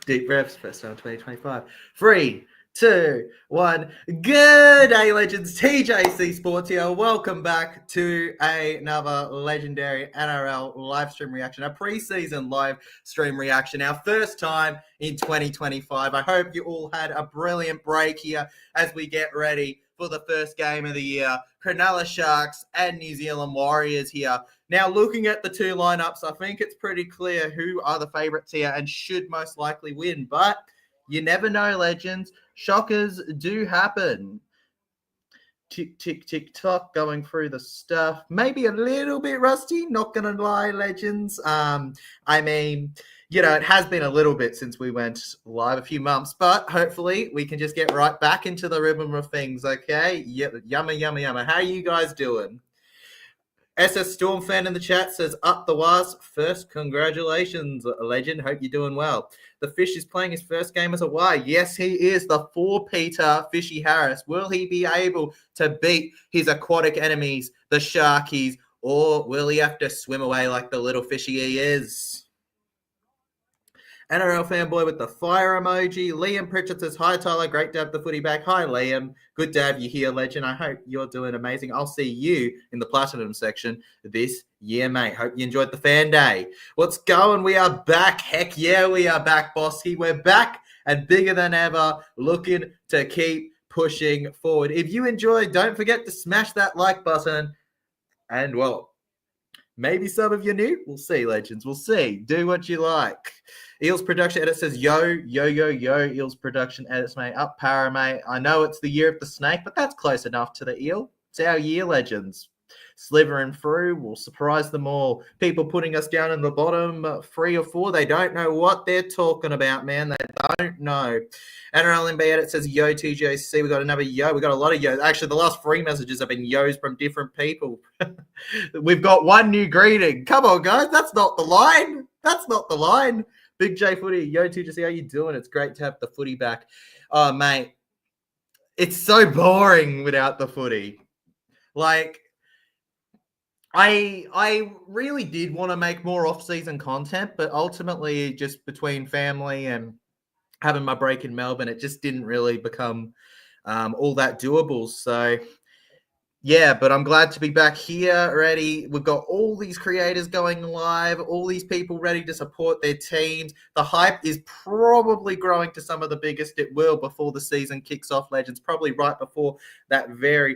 Deep breaths, first time 2025. 3, 2, 1. Good day, legends. TJC Sports here. Welcome back to another legendary NRL live stream reaction, a preseason live stream reaction, our first time in 2025. I hope you all had a brilliant break here as we get ready for the first game of the year. Cronulla Sharks and New Zealand Warriors here. Now, looking at the two lineups, I think it's pretty clear who are the favourites here and should most likely win. But you never know, legends. Shockers do happen. Tick, tick, tick, tock, going through the stuff. Maybe a little bit rusty, not going to lie, legends. I mean, you know, it has been a little bit since we went live, a few months, but hopefully we can just get right back into the rhythm of things, okay? Yumma, yumma, yumma. How are you guys doing? SS Storm fan in the chat says, up the waz. First, congratulations, legend. Hope you're doing well. The Fish is playing his first game as a Y. Yes, he is. The 4-Peter Fishy Harris. Will he be able to beat his aquatic enemies, the Sharkies, or will he have to swim away like the little fishy he is? NRL fanboy with the fire emoji. Liam Pritchard says, hi, Tyler. Great to have the footy back. Hi, Liam. Good to have you here, legend. I hope you're doing amazing. I'll see you in the Platinum section this year, mate. Hope you enjoyed the fan day. What's going? We are back. Heck yeah, we are back, bossy. We're back and bigger than ever, looking to keep pushing forward. If you enjoyed, don't forget to smash that like button. And, well, maybe some of you new. We'll see, legends. We'll see. Do what you like. Eels production edit says, yo, Eels production edits, mate. Up para, mate. I know it's the year of the snake, but that's close enough to the eel. It's our year, legends. Slithering through. We'll surprise them all. People putting us down in the bottom 3 or 4. They don't know what they're talking about, man. They don't know. NRL NBA edit says, yo, TJC. We got another yo. We got a lot of yos. Actually, the last 3 messages have been yos from different people. We've got one new greeting. Come on, guys. That's not the line. That's not the line. Big J Footy, yo, TJC, how you doing? It's great to have the footy back. Oh, mate, it's so boring without the footy. Like, I really did want to make more off-season content, but ultimately, just between family and having my break in Melbourne, it just didn't really become all that doable. So, yeah, but I'm glad to be back here, ready. We've got all these creators going live, all these people ready to support their teams. The hype is probably growing to some of the biggest it will before the season kicks off, legends, probably right before that very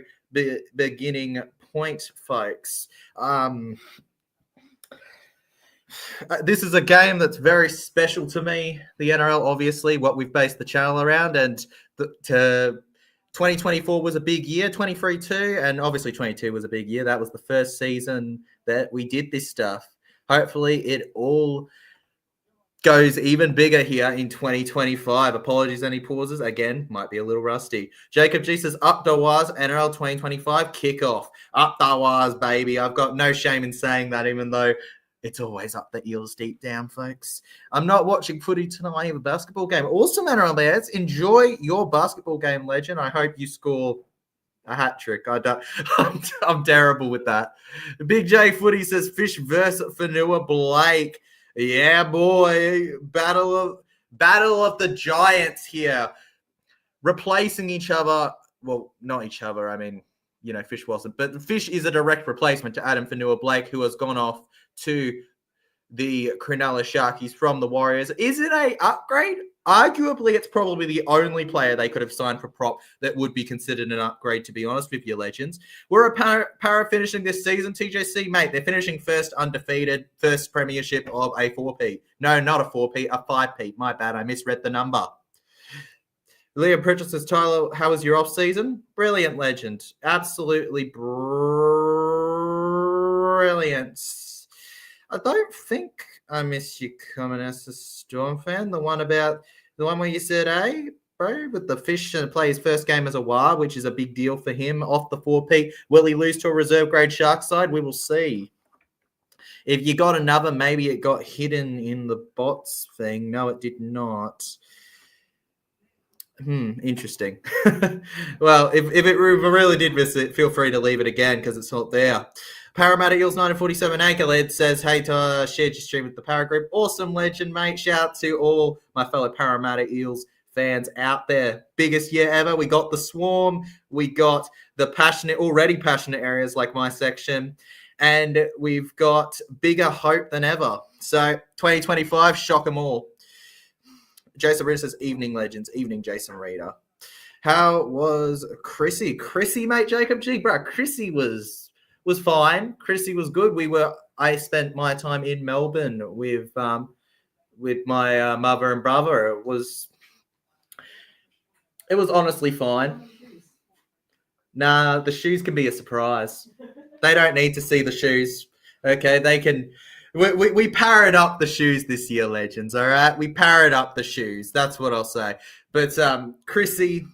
beginning point, folks. This is a game that's very special to me. The NRL, obviously, what we've based the channel around, and 2024 was a big year, 23 too, and obviously 22 was a big year. That was the first season that we did this stuff. Hopefully it all goes even bigger here in 2025. Apologies, any pauses. Again, might be a little rusty. Jacob G says, up the waz, NRL 2025 kickoff. Up the waz, baby. I've got no shame in saying that, even though it's always up the Eels deep down, folks. I'm not watching footy tonight. I have a basketball game. Awesome, NRL players. Enjoy your basketball game, legend. I hope you score a hat trick. I'm terrible with that. Big J Footy says, Fish versus Fanua Blake. Yeah, boy. Battle of the Giants here. Replacing each other. Well, not each other. I mean, you know, Fish wasn't. But Fish is a direct replacement to Adam Fanua Blake, who has gone off to the Cronulla Sharkies from the Warriors. Is it an upgrade? Arguably, it's probably the only player they could have signed for prop that would be considered an upgrade, to be honest with you, legends. We're a para finishing this season, TJC, mate. They're finishing first undefeated, first premiership of a 4P. No, not a 4P, a 5P. My bad, I misread the number. Liam Pritchard says, Tyler, how was your off-season? Brilliant, legend. Absolutely brilliant. I don't think I missed you coming as a Storm fan. The one where you said, hey, bro, with the Fish to play his first game as a WAR, which is a big deal for him off the 4P. Will he lose to a reserve grade Shark side? We will see. If you got another, maybe it got hidden in the bots thing. No, it did not. Interesting. Well, if it really did miss it, feel free to leave it again because it's not there. Parramatta Eels 1947 Acre Led says, hey, shared your stream with the Para Group. Awesome legend, mate. Shout out to all my fellow Parramatta Eels fans out there. Biggest year ever. We got the Swarm. We got the already passionate areas like my section. And we've got bigger hope than ever. So 2025, shock them all. Jason Reader says, evening legends. Evening, Jason Reader. How was Chrissy? Chrissy, mate, Jacob G. Bro, Chrissy was fine. Chrissy was good. I spent my time in Melbourne with my mother and brother. It was honestly fine. Nah, the shoes can be a surprise. They don't need to see the shoes. Okay, they can. We parrot up the shoes this year, legends. All right, we parrot up the shoes. That's what I'll say. But Chrissy,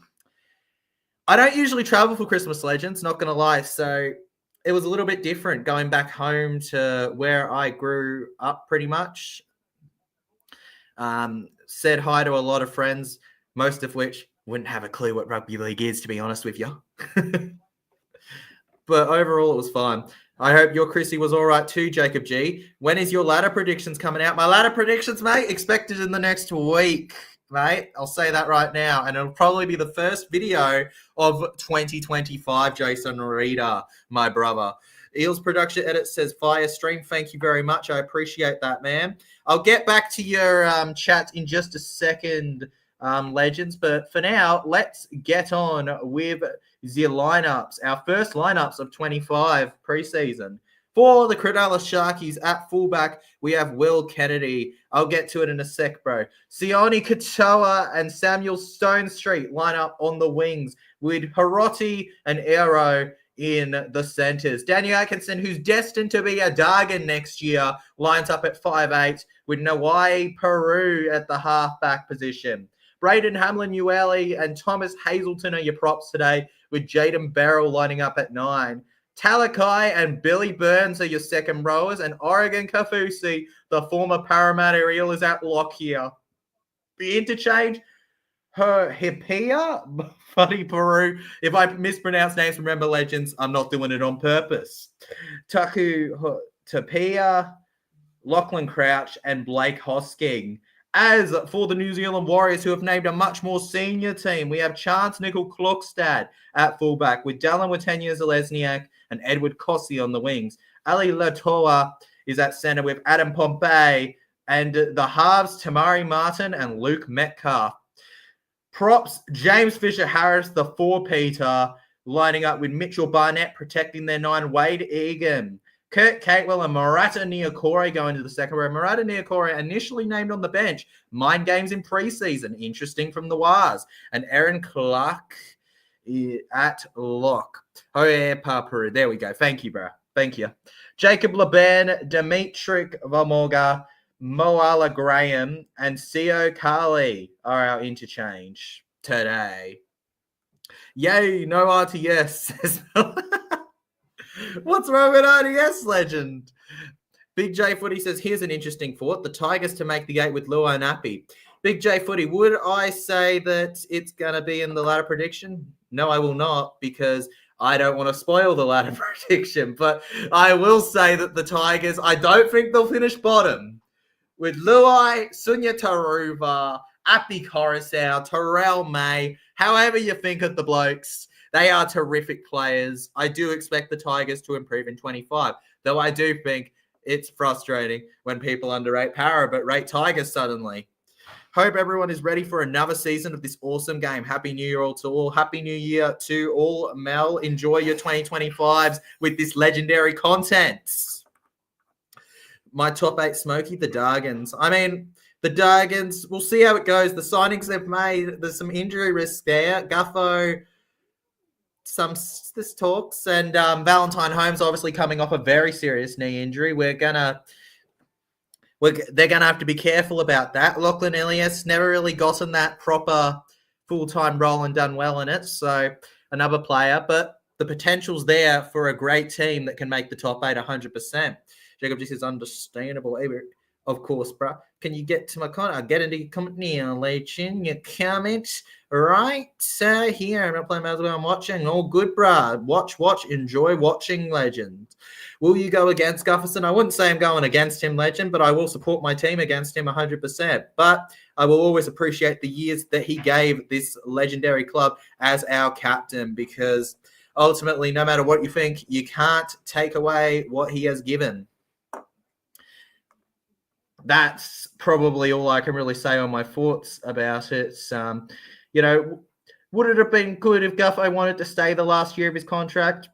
I don't usually travel for Christmas, legends. Not gonna lie. So it was a little bit different going back home to where I grew up, pretty much. Said hi to a lot of friends, most of which wouldn't have a clue what rugby league is, to be honest with you. But overall, it was fun. I hope your Chrissy was all right too, Jacob G. When is your ladder predictions coming out? My ladder predictions, mate, expected in the next week, mate. I'll say that right now. And it'll probably be the first video of 2025, Jason Reader, my brother. Eels production edit says, fire stream. Thank you very much. I appreciate that, man. I'll get back to your chat in just a second, legends. But for now, let's get on with the lineups. Our first lineups of 25 preseason. For the Cronulla Sharkies at fullback, we have Will Kennedy. I'll get to it in a sec, bro. Sione Katoa and Samuel Stone Street line up on the wings with Hiroti and Aero in the centres. Daniel Atkinson, who's destined to be a Dargan next year, lines up at 5'8", with Nawai Peru at the halfback position. Braden Hamlin-Ueli and Thomas Hazelton are your props today, with Jaden Barrell lining up at 9. Talakai and Billy Burns are your second rowers, and Oregon Kafusi, the former Parramatta Eel, is at lock here. The interchange, her Hipia, funny Peru. If I mispronounce names, remember, legends, I'm not doing it on purpose. Taku Tapia, Lachlan Crouch, and Blake Hosking. As for the New Zealand Warriors, who have named a much more senior team, we have Chance Nickel-Klokstad at fullback, with Dallin Watenia-Zalesniak and Edward Kossi on the wings. Ali Latoa is at centre with Adam Pompey, and the halves, Tamari Martin and Luke Metcalf. Props, James Fisher-Harris, the 4-Peter, lining up with Mitchell Barnett protecting their 9, Wade Egan. Kurt Catewell and Murata Niokore go into the second row. Murata Niokore initially named on the bench. Mind games in preseason. Interesting from the Wars. And Aaron Clark at lock. Oh, yeah, Paparu. There we go. Thank you, bro. Thank you. Jacob Laban, Dimitri Valmorga, Moala Graham, and Sio Kali are our interchange today. Yay, no RTS. What's wrong with RTS, legend? Big J Footy says, here's an interesting thought. The Tigers to make the 8 with Lua and Appy. Big J Footy, would I say that it's going to be in the ladder prediction? No, I will not, because I don't want to spoil the ladder prediction. But I will say that the Tigers, I don't think they'll finish bottom. With Luai, Sunya Taruva, Appy Coruscant, Terrell May, however you think of the blokes, they are terrific players. I do expect the Tigers to improve in 25, though I do think it's frustrating when people underrate Para but rate Tigers suddenly. Hope everyone is ready for another season of this awesome game. Happy New Year all to all. Happy New Year to all. Mel, enjoy your 2025s with this legendary content. My top 8, Smokey, the Dargans. I mean, the Dargans, we'll see how it goes. The signings they've made, there's some injury risk there. Guffo, this talks, and Valentine Holmes obviously coming off a very serious knee injury. They're gonna have to be careful about that. Lachlan Ilias never really gotten that proper full-time role and done well in it, so another player, but the potential's there for a great team that can make the top 8 100%. Jacob just is understandable. Of course, bruh. Can you get to my comment? I'll get into your comment now, legend. Your comment right here. I'm not playing as well. I'm watching. All good, bruh. Watch. Enjoy watching, legend. Will you go against Gufferson? I wouldn't say I'm going against him, legend, but I will support my team against him 100%. But I will always appreciate the years that he gave this legendary club as our captain, because ultimately, no matter what you think, you can't take away what he has given. That's probably all I can really say on my thoughts about it. Would it have been good if Guffo wanted to stay the last year of his contract?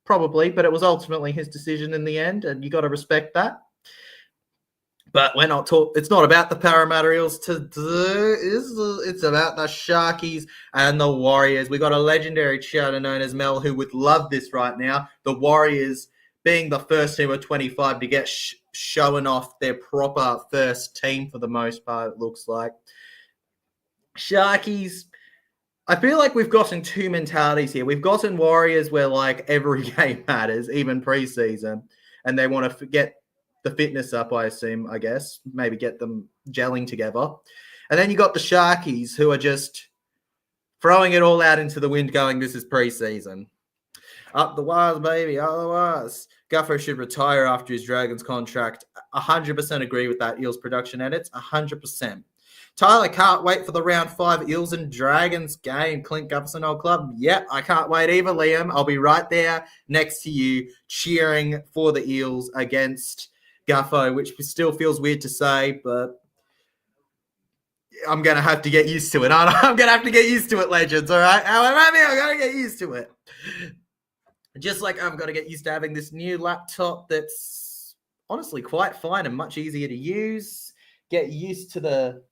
Probably, but it was ultimately his decision in the end, and you got to respect that. But we're not talking. It's not about the Parramatta Eels today. It's about the Sharkies and the Warriors. We got a legendary chatter known as Mel who would love this right now. The Warriors being the first team of 25 to get showing off their proper first team for the most part, it looks like. Sharkies, I feel like we've gotten two mentalities here. We've gotten Warriors where like every game matters, even preseason, and they want to get the fitness up, I assume, I guess, maybe get them gelling together. And then you got the Sharkies who are just throwing it all out into the wind going, this is preseason. Up the wires, baby, up the wires. Guffer should retire after his Dragons contract. 100% agree with that, Eels production edits, 100%. Tyler, can't wait for the round 5 Eels and Dragons game. Clint Gufferson Old Club. Yep, I can't wait either, Liam. I'll be right there next to you cheering for the Eels against Guffo, which still feels weird to say, but I'm going to have to get used to it. I'm going to have to get used to it, legends, all right? I'm going to get used to it. Just like I've got to get used to having this new laptop that's honestly quite fine and much easier to use. Get used to the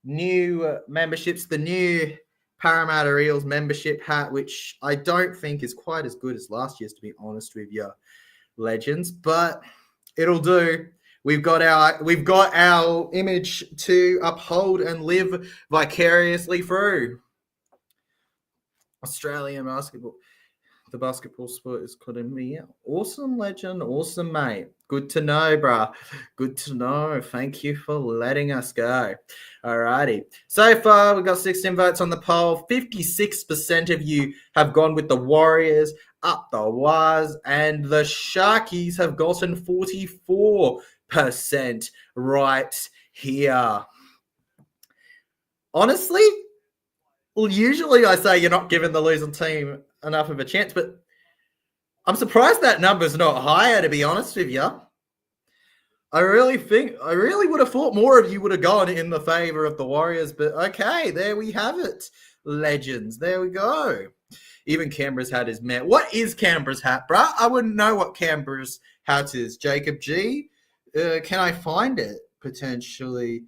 new memberships, the new Parramatta Eels membership hat, which I don't think is quite as good as last year's, to be honest with you, legends, but it'll do. We've got our image to uphold and live vicariously through. Australian basketball. The basketball sport is calling me out. Awesome, legend. Awesome, mate. Good to know, bruh. Good to know. Thank you for letting us go. Alrighty. So far, we've got 16 votes on the poll. 56% of you have gone with the Warriors, up the wires, and the Sharkies have gotten 44% right here. Honestly, well, usually I say you're not giving the losing team enough of a chance, but I'm surprised that number's not higher, to be honest with you. I really would have thought more of you would have gone in the favor of the Warriors, but okay, there we have it. Legends, there we go. Even Canberra's hat is met. What is Canberra's hat, bruh? I wouldn't know what Canberra's hat is. Jacob G, can I find it, potentially?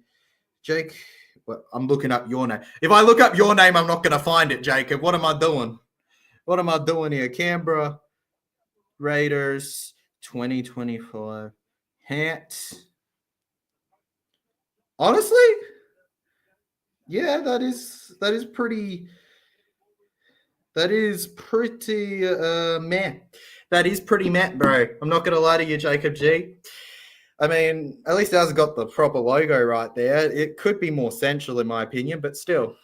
Jake, well, I'm looking up your name. If I look up your name, I'm not going to find it, Jacob. What am I doing? What am I doing here? Canberra Raiders 2025 hat. Honestly, yeah, that is pretty. That is pretty meh. That is pretty meh, bro. I'm not gonna lie to you, Jacob G. I mean, at least it hasn't got the proper logo right there. It could be more central, in my opinion, but still.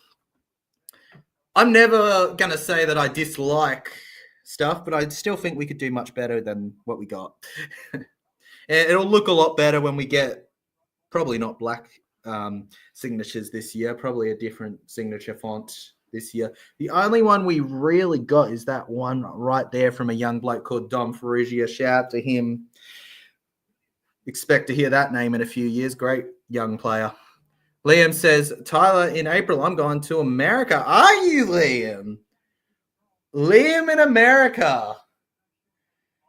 I'm never going to say that I dislike stuff, but I still think we could do much better than what we got. It'll look a lot better when we get probably not black signatures this year, probably a different signature font this year. The only one we really got is that one right there from a young bloke called Dom Ferrugia. Shout out to him. Expect to hear that name in a few years. Great young player. Liam says, Tyler, in April, I'm going to America. Are you, Liam? Liam in America.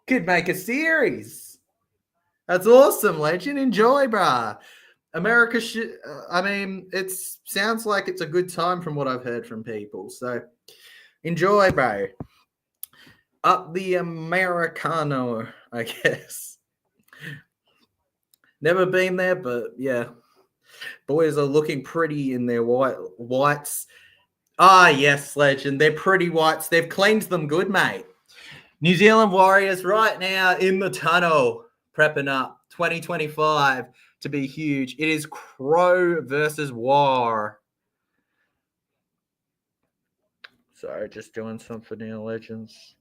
Could make a series. That's awesome, legend. Enjoy, brah. America, it sounds like it's a good time from what I've heard from people. So enjoy, bro. Up the Americano, I guess. Never been there, but yeah. Boys are looking pretty in their whites. Ah, yes, legend. They're pretty whites. They've cleaned them good, mate. New Zealand Warriors right now in the tunnel, prepping up 2025 to be huge. It is Crow versus War. Sorry, just doing something in Legends.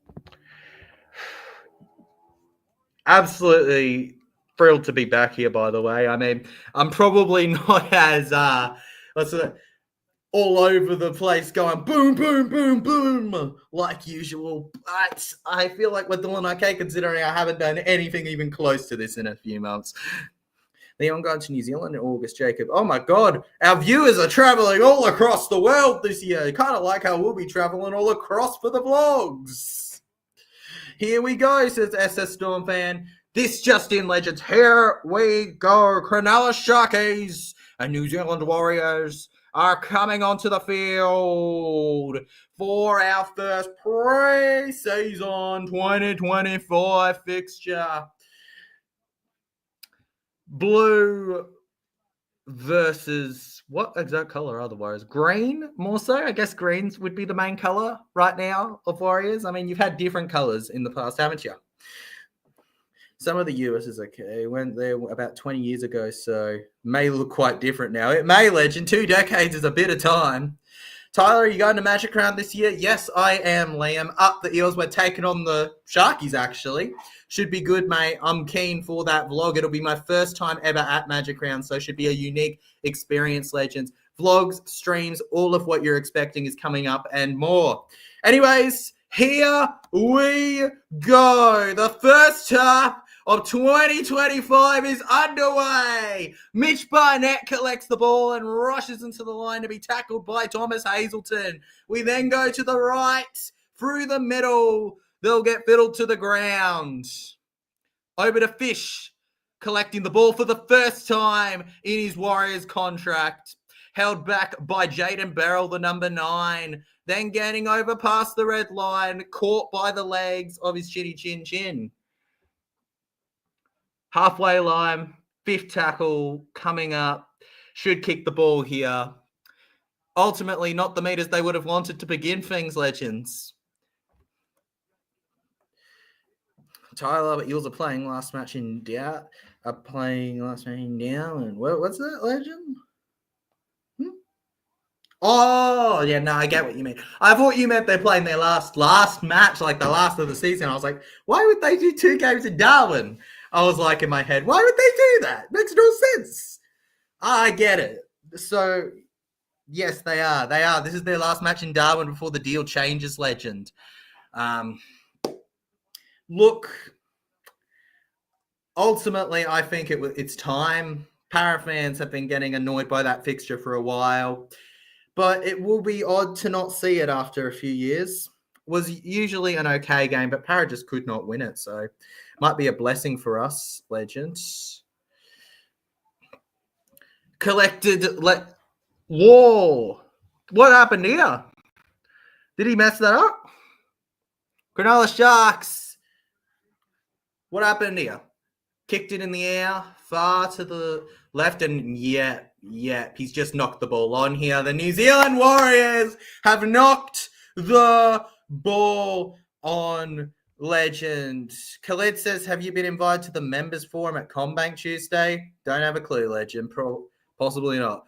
Absolutely thrilled to be back here, by the way. I mean, I'm probably not as all over the place going boom, boom, boom, boom, like usual. But I feel like we're doing okay considering I haven't done anything even close to this in a few months. Leon going to New Zealand in August, Jacob. Oh my God, our viewers are traveling all across the world this year. Kind of like how we'll be traveling all across for the vlogs. Here we go, says SS Storm fan. This just in, Legends. Here we go. Cronulla Sharkies and New Zealand Warriors are coming onto the field for our first pre-season 2025 fixture. Blue versus what exact color are the Warriors? Green, more so. I guess greens would be the main color right now of Warriors. I mean, you've had different colors in the past, haven't you? Some of the US is okay. Went there about 20 years ago, so may look quite different now. It may, Legend. 2 decades is a bit of time. Tyler, are you going to Magic Round this year? Yes, I am, Liam. Up the Eels. We're taking on the Sharkies, actually. Should be good, mate. I'm keen for that vlog. It'll be my first time ever at Magic Round, so it should be a unique experience, Legends. Vlogs, streams, all of what you're expecting is coming up and more. Anyways, here we go. The first half of 2025 is underway. Mitch Barnett collects the ball and rushes into the line to be tackled by Thomas Hazelton. We then go to the right, through the middle. They'll get fiddled to the ground. Over to Fish, collecting the ball for the first time in his Warriors contract. Held back by Jaden Barrell, the number 9. Then getting over past the red line, caught by the legs of his chinny chin chin. Halfway line, 5th tackle coming up. Should kick the ball here. Ultimately, not the meters they would have wanted to begin things, Legends. Tyler, but Eels are playing last match in doubt. What's that, Legend? Oh, yeah, no, I get what you mean. I thought you meant they're playing their last match, like the last of the season. I was like, why would they do 2 games in Darwin? I was like in my head, why would they do that? Makes no sense. I get it. So, yes, they are. They are. This is their last match in Darwin before the deal changes, Legend. Look, ultimately, I think it's time. Para fans have been getting annoyed by that fixture for a while. But it will be odd to not see it after a few years. Was usually an okay game, but Para just could not win it. So might be a blessing for us, Legends. Whoa. What happened here? Did he mess that up? Cronulla Sharks. What happened here? Kicked it in the air, far to the left, and yep, he's just knocked the ball on here. The New Zealand Warriors have knocked the ball on, Legend. Khalid says, have you been invited to the members forum at CommBank Tuesday? Don't have a clue, Legend. Possibly not.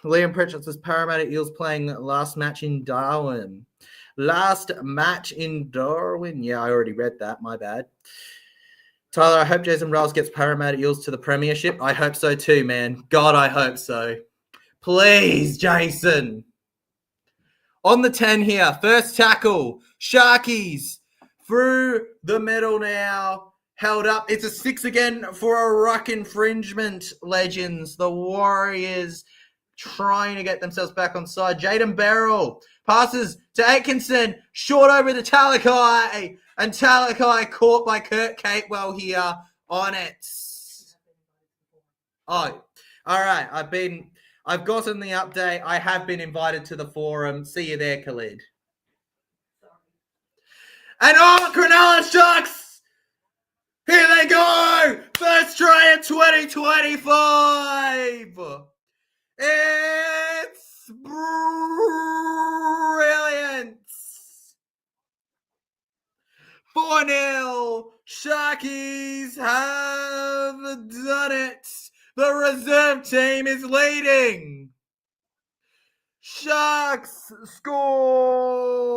Liam Pritchett says, Parramatta Eels playing last match in Darwin. Last match in Darwin. Yeah, I already read that. My bad. Tyler, I hope Jason Riles gets Parramatta Eels to the premiership. I hope so too, man. God, I hope so. Please, Jason. On the 10 here. First tackle. Sharkies. Through the middle now. Held up. It's a 6 again for a ruck infringement, Legends. The Warriors trying to get themselves back on side. Jaden Barrell passes to Atkinson. Short over to Talakai. And Talakai caught by Kurt Capewell here on it. Oh, all right. I've gotten the update. I have been invited to the forum. See you there, Khalid. And Cronulla Sharks! Here they go! First try in 2025! It's brilliant! 4-0. Sharkies have done it. The reserve team is leading. Sharks score.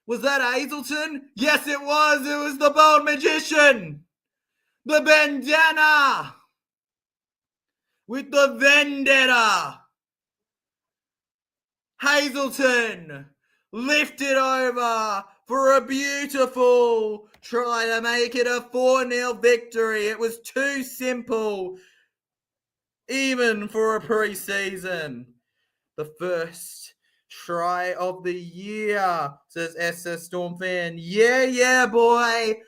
Was that Hazelton? Yes, it was. It was the bold magician. The bandana. With the vendetta. Hazelton lifted over for a beautiful try to make it a 4-0 victory. It was too simple, even for a preseason. The first try of the year, says SS Storm fan. Yeah, boy.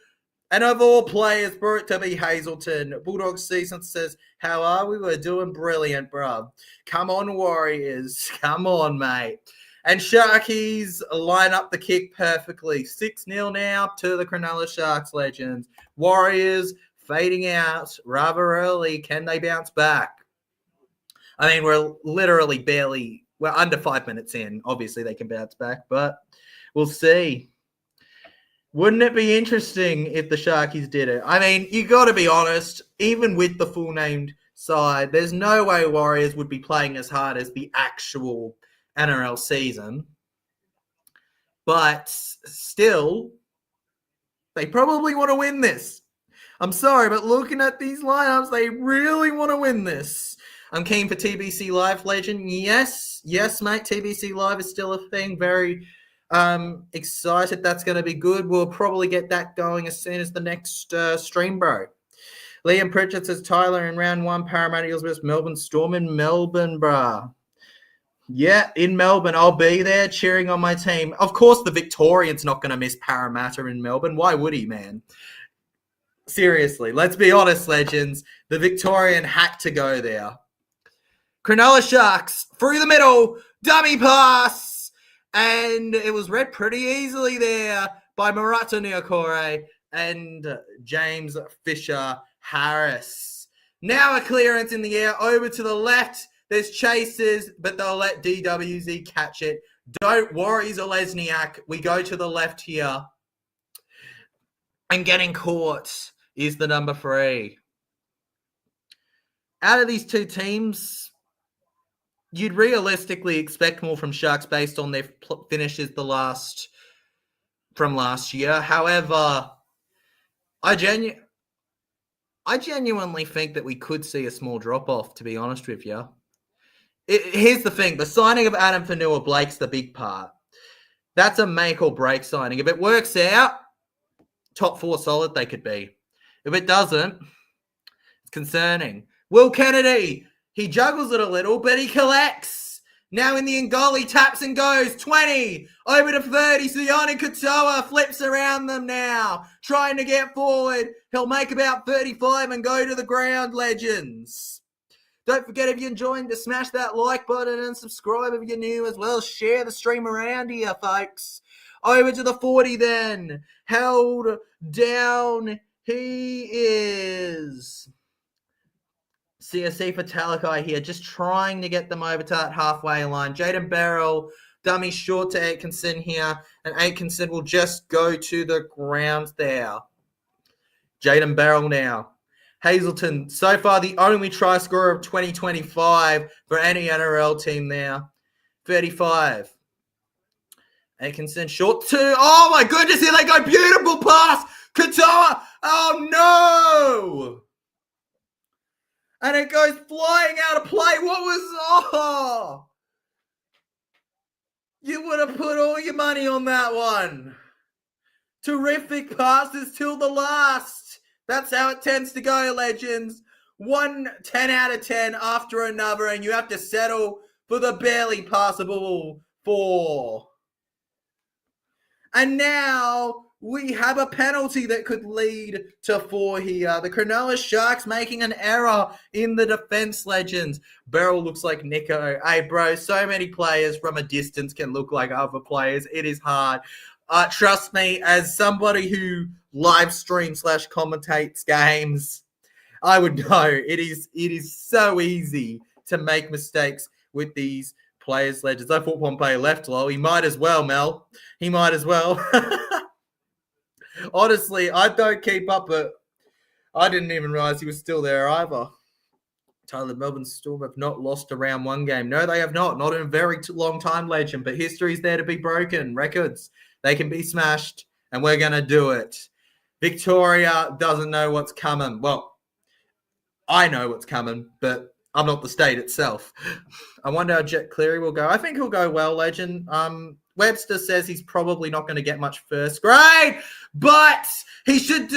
And of all players, for it to be Hazelton. Bulldog Season says, how are we? We're doing brilliant, bruv. Come on, Warriors. Come on, mate. And Sharkies line up the kick perfectly. 6-0 now to the Cronulla Sharks legends. Warriors fading out rather early. Can they bounce back? I mean, we're under 5 minutes in. Obviously, they can bounce back, but we'll see. Wouldn't it be interesting if the Sharkies did it? I mean, you got to be honest, even with the full named side, there's no way Warriors would be playing as hard as the actual NRL season. But still, they probably want to win this. I'm sorry, but looking at these lineups, they really want to win this. I'm keen for TBC Live, legend. Yes, mate, TBC Live is still a thing. Very excited that's going to be good. We'll probably get that going as soon as the next stream, bro. Liam Pritchard says Tyler in round 1, Parramatta Eels versus Melbourne Storm in Melbourne, bruh. Yeah, in Melbourne. I'll be there cheering on my team. Of course, the Victorian's not going to miss Parramatta in Melbourne. Why would he, man? Seriously, let's be honest, legends. The Victorian had to go there. Cronulla Sharks through the middle, dummy pass. And it was read pretty easily there by Marato Niokore and James Fisher-Harris. Now a clearance in the air over to the left. There's chases, but they'll let DWZ catch it. Don't worry, Zalesniak. We go to the left here. And getting caught is the number 3. Out of these two teams, you'd realistically expect more from Sharks based on their finishes from last year. However, I genuinely think that we could see a small drop-off, to be honest with you. Here's the thing. The signing of Adam Fanua-Blake's the big part. That's a make-or-break signing. If it works out, top 4 solid they could be. If it doesn't, it's concerning. Will Kennedy, he juggles it a little, but he collects. Now in the Ngoli, taps and goes. 20, over to 30. Sione Katoa flips around them now, trying to get forward. He'll make about 35 and go to the ground, legends. Don't forget, if you're enjoying, to smash that like button and subscribe if you're new as well. Share the stream around here, folks. Over to the 40 then. Held down he is. CSC for Talakai here, just trying to get them over to that halfway line. Jaden Barrell, dummy short to Atkinson here, and Atkinson will just go to the ground there. Jaden Barrell now. Hazelton, so far the only try scorer of 2025 for any NRL team there. 35. Atkinson short 2. Oh my goodness, here they go. Beautiful pass. Katoa. Oh no. And it goes flying out of play. You would have put all your money on that one. Terrific passes till the last. That's how it tends to go, legends. 1 10 out of 10 after another, and you have to settle for the barely passable 4. And now we have a penalty that could lead to 4 here. The Cronulla Sharks making an error in the defense, legends. Beryl looks like Nico. Hey, bro, so many players from a distance can look like other players. It is hard. Trust me, as somebody who live streams / commentates games, I would know it is so easy to make mistakes with these players, legends. I thought Pompey left low. He might as well, Mel. He might as well. Honestly, I don't keep up I didn't even realize he was still there either. Tyler, Melbourne Storm have not lost a round one game. No, they have not. Not in a very long time, legend. But history's there to be broken. Records, they can be smashed, and we're going to do it. Victoria doesn't know what's coming. Well, I know what's coming, but I'm not the state itself. I wonder how Jet Cleary will go. I think he'll go well, legend. Webster says he's probably not going to get much first grade, but he should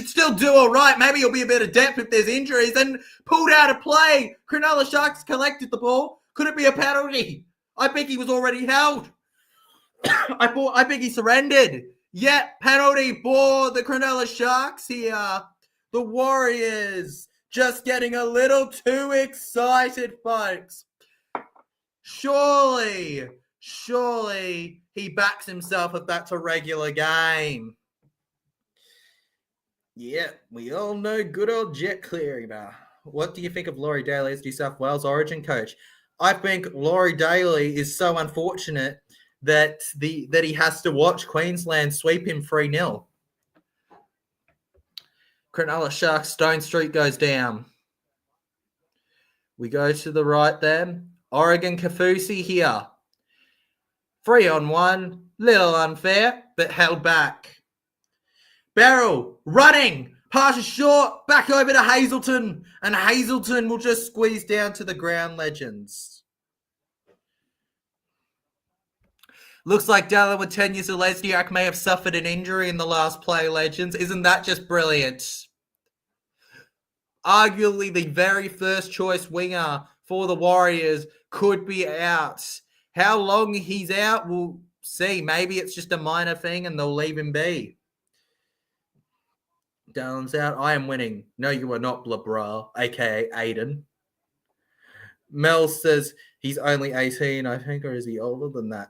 still do all right. Maybe he'll be a bit of depth if there's injuries. And pulled out of play. Cronulla Sharks collected the ball. Could it be a penalty? I think he was already held. I think he surrendered. Yet penalty for the Cronulla Sharks here. The Warriors just getting a little too excited, folks. Surely he backs himself if that's a regular game. Yeah, we all know good old Jet Cleary now. What do you think of Laurie Daly as New South Wales Origin coach? I think Laurie Daly is so unfortunate that he has to watch Queensland sweep him 3-0. Cronulla Sharks, Stone Street goes down. We go to the right there. Oregon Kafusi here. 3-on-1. Little unfair, but held back. Barrel running. Pass is short. Back over to Hazelton. And Hazelton will just squeeze down to the ground, legends. Looks like Dallin with 10 years of Lesniak may have suffered an injury in the last play, legends. Isn't that just brilliant? Arguably the very first choice winger for the Warriors could be out. How long he's out, we'll see. Maybe it's just a minor thing and they'll leave him be. Dallin's out. I am winning. No, you are not, Blabra, a.k.a. Aiden. Mel says he's only 18, I think, or is he older than that?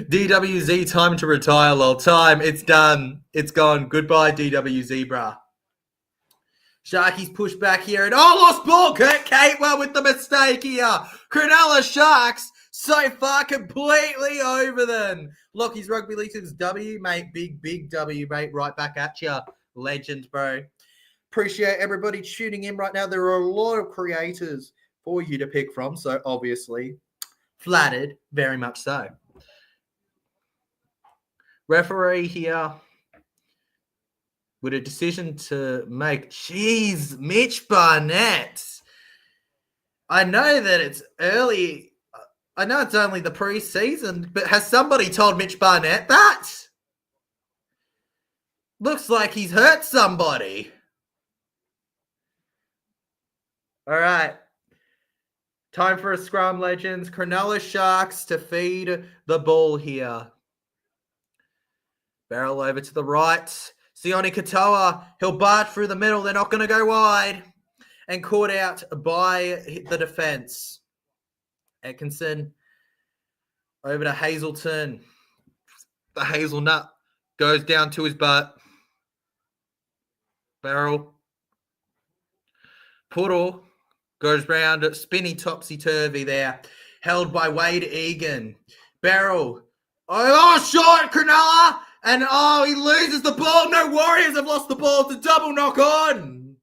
DWZ, time to retire, lol. Time, it's done. It's gone. Goodbye, DWZ, brah. Sharkies push back here and lost ball. Kurt Catewell with the mistake here. Cronulla Sharks so far completely over them. Lockie's Rugby League says W, mate. Big W, mate. Right back at you. Legend, bro. Appreciate everybody tuning in right now. There are a lot of creators for you to pick from, so obviously flattered, very much so. Referee here with a decision to make. Jeez, Mitch Barnett. I know that it's early. I know it's only the preseason, but has somebody told Mitch Barnett that? Looks like he's hurt somebody. All right. Time for a scrum, legends. Cronulla Sharks to feed the ball here. Barrel over to the right. Sione Katoa, he'll barge through the middle. They're not going to go wide. And caught out by the defense. Atkinson over to Hazelton. The hazelnut goes down to his butt. Barrel. Puddle goes round, spinny topsy-turvy there. Held by Wade Egan. Barrel. Short, Cronulla. And he loses the ball. No, Warriors have lost the ball. It's a double knock on.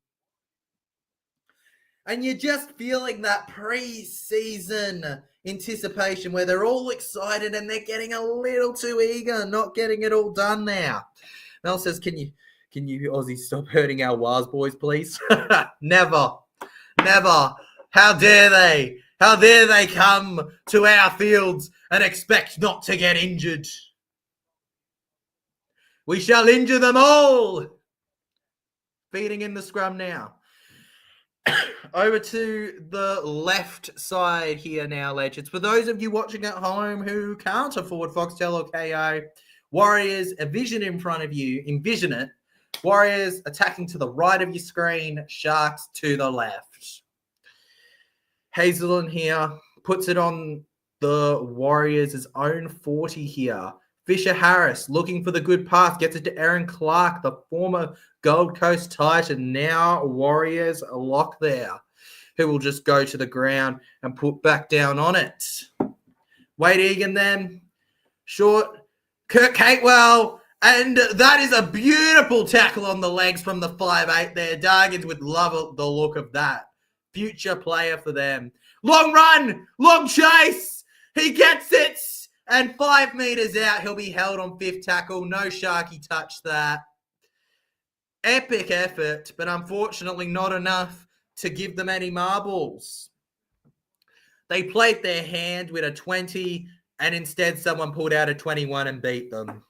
And you're just feeling that pre-season anticipation where they're all excited and they're getting a little too eager, not getting it all done now. Mel says, can you Aussies stop hurting our Waz boys, please? Never. How dare they? How dare they come to our fields and expect not to get injured? We shall injure them all. Feeding in the scrum now. Over to the left side here now, legends. For those of you watching at home who can't afford Foxtel or Kayo, Warriors, a vision in front of you. Envision it. Warriors attacking to the right of your screen. Sharks to the left. Hazelton here puts it on the Warriors' own 40 here. Fisher Harris looking for the good pass. Gets it to Aaron Clark, the former Gold Coast Titan, now Warriors lock there, who will just go to the ground and put back down on it. Wade Egan then. Short. Kurt Catewell. And that is a beautiful tackle on the legs from the 5'8" there. Dargins would love the look of that. Future player for them. Long run, long chase. He gets it. And 5 meters out, he'll be held on 5th tackle. No Sharky touched that. Epic effort, but unfortunately not enough to give them any marbles. They played their hand with a 20, and instead someone pulled out a 21 and beat them.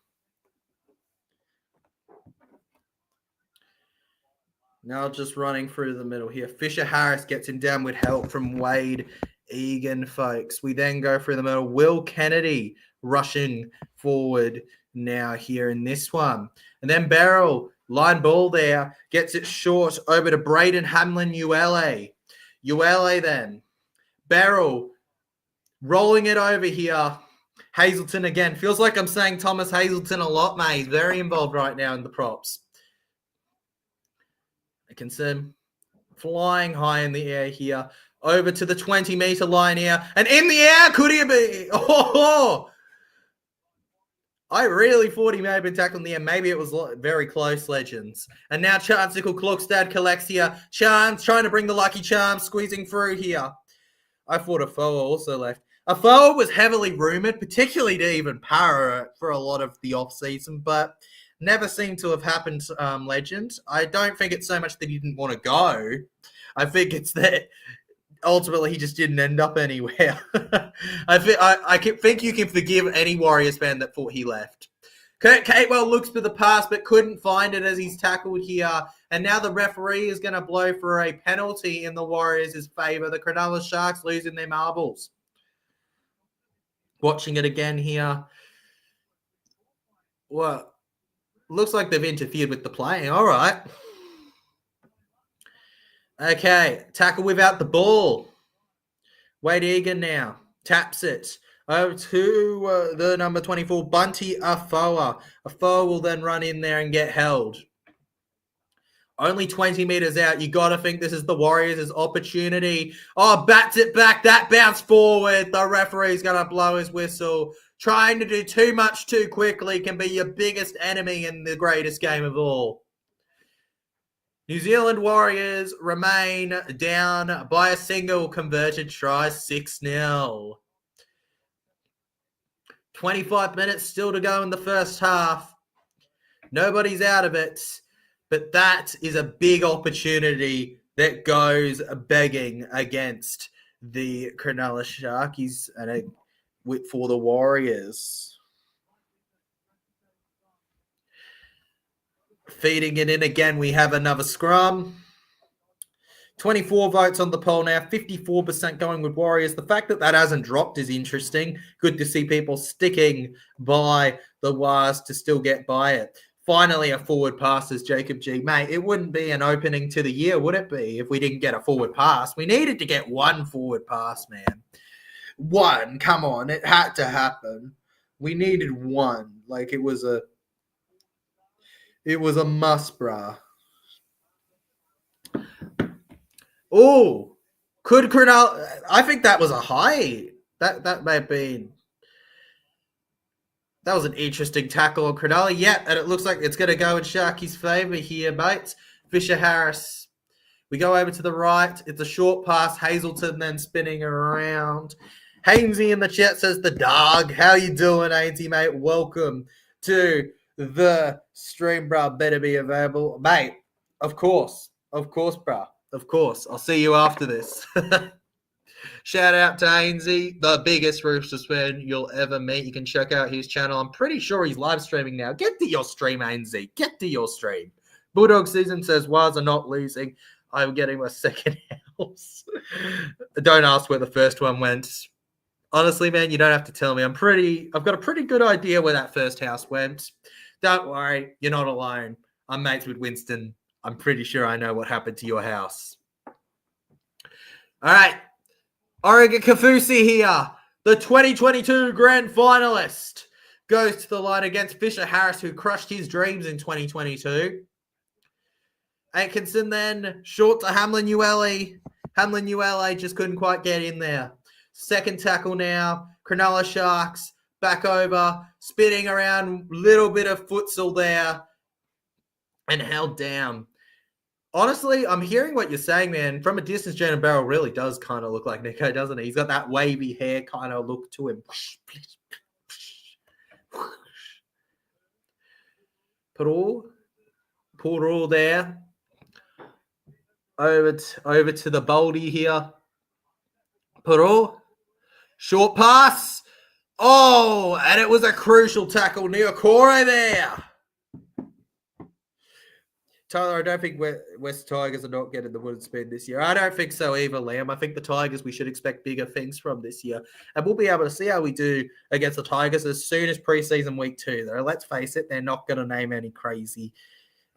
Now just running through the middle here. Fisher-Harris gets him down with help from Wade Egan, folks. We then go through the middle. Will Kennedy rushing forward now here in this one. And then Beryl, line ball there, gets it short over to Braden Hamlin-Uele. Uele then. Beryl rolling it over here. Hazelton again. Feels like I'm saying Thomas Hazelton a lot, mate. He's very involved right now in the props. Concern flying high in the air here, over to the 20-meter line here, and in the air, could he be? Oh, I really thought he may have been tackled in the air. Maybe it was very close, legends. And now Chance Klugstad collects here. Chance trying to bring the lucky charm, squeezing through here. I thought Afoa also left. Afoa was heavily rumored, particularly to even para for a lot of the off-season, but never seemed to have happened, legend. I don't think it's so much that he didn't want to go. I think it's that ultimately he just didn't end up anywhere. I think you can forgive any Warriors fan that thought he left. Kurt Catewell looks for the pass but couldn't find it as he's tackled here. And now the referee is going to blow for a penalty in the Warriors' favour. The Cronulla Sharks losing their marbles. Watching it again here. Well, looks like they've interfered with the play. All right. Okay. Tackle without the ball. Wade Egan now. Taps it. Over to the number 24, Bunty Afoa. Afoa will then run in there and get held. Only 20 meters out. You got to think this is the Warriors' opportunity. Oh, bats it back. That bounce forward. The referee's going to blow his whistle. Trying to do too much too quickly can be your biggest enemy in the greatest game of all. New Zealand Warriors remain down by a single converted try, 6-0. 25 minutes still to go in the first half. Nobody's out of it, but that is a big opportunity that goes begging against the Cronulla Sharkies and for the Warriors. Feeding it in again, we have another scrum. 24 votes on the poll now, 54% going with Warriors. The fact that hasn't dropped is interesting. Good to see people sticking by the wires to still get by it. Finally, a forward pass as Jacob G. Mate, it wouldn't be an opening to the year, would it be, if we didn't get a forward pass? We needed to get one forward pass, man. One, come on, it had to happen. We needed one. Like it was a must, brah. Oh, could Cronulla? I think that was a high. That may have been. That was an interesting tackle on Cronulla. Yeah, and it looks like it's going to go in Sharky's favour here, mates. Fisher-Harris. We go over to the right. It's a short pass. Hazelton then spinning around. Hainsey in the chat says, the dog. How you doing, Hainsey, mate? Welcome to the stream, bruh. Better be available. Mate, of course. Of course, bruh. Of course. I'll see you after this. Shout out to Hainsey, the biggest Roosters fan you'll ever meet. You can check out his channel. I'm pretty sure he's live streaming now. Get to your stream, Hainsey. Get to your stream. Bulldog Season says, Waz are not losing. I'm getting my second house. Don't ask where the first one went. Honestly, man, you don't have to tell me. I've got a pretty good idea where that first house went. Don't worry. You're not alone. I'm mates with Winston. I'm pretty sure I know what happened to your house. All right. Oregon Kafusi here. The 2022 grand finalist goes to the line against Fisher-Harris, who crushed his dreams in 2022. Atkinson then short to Hamlin-Uele. Hamlin-Uele just couldn't quite get in there. Second tackle now. Cronulla Sharks back over, spinning around, little bit of futsal there, and held down. Honestly, I'm hearing what you're saying, man. From a distance, Jalen Barrel really does kind of look like Nico, doesn't he? He's got that wavy hair kind of look to him. Put all there. Over to the Boldy here. Put all. Short pass. Oh, and it was a crucial tackle. Neokore there. Tyler, I don't think West Tigers are not getting the wooden spoon this year. I don't think so either, Liam. I think the Tigers, we should expect bigger things from this year. And we'll be able to see how we do against the Tigers as soon as preseason week 2. Though, let's face it, they're not going to name any crazy.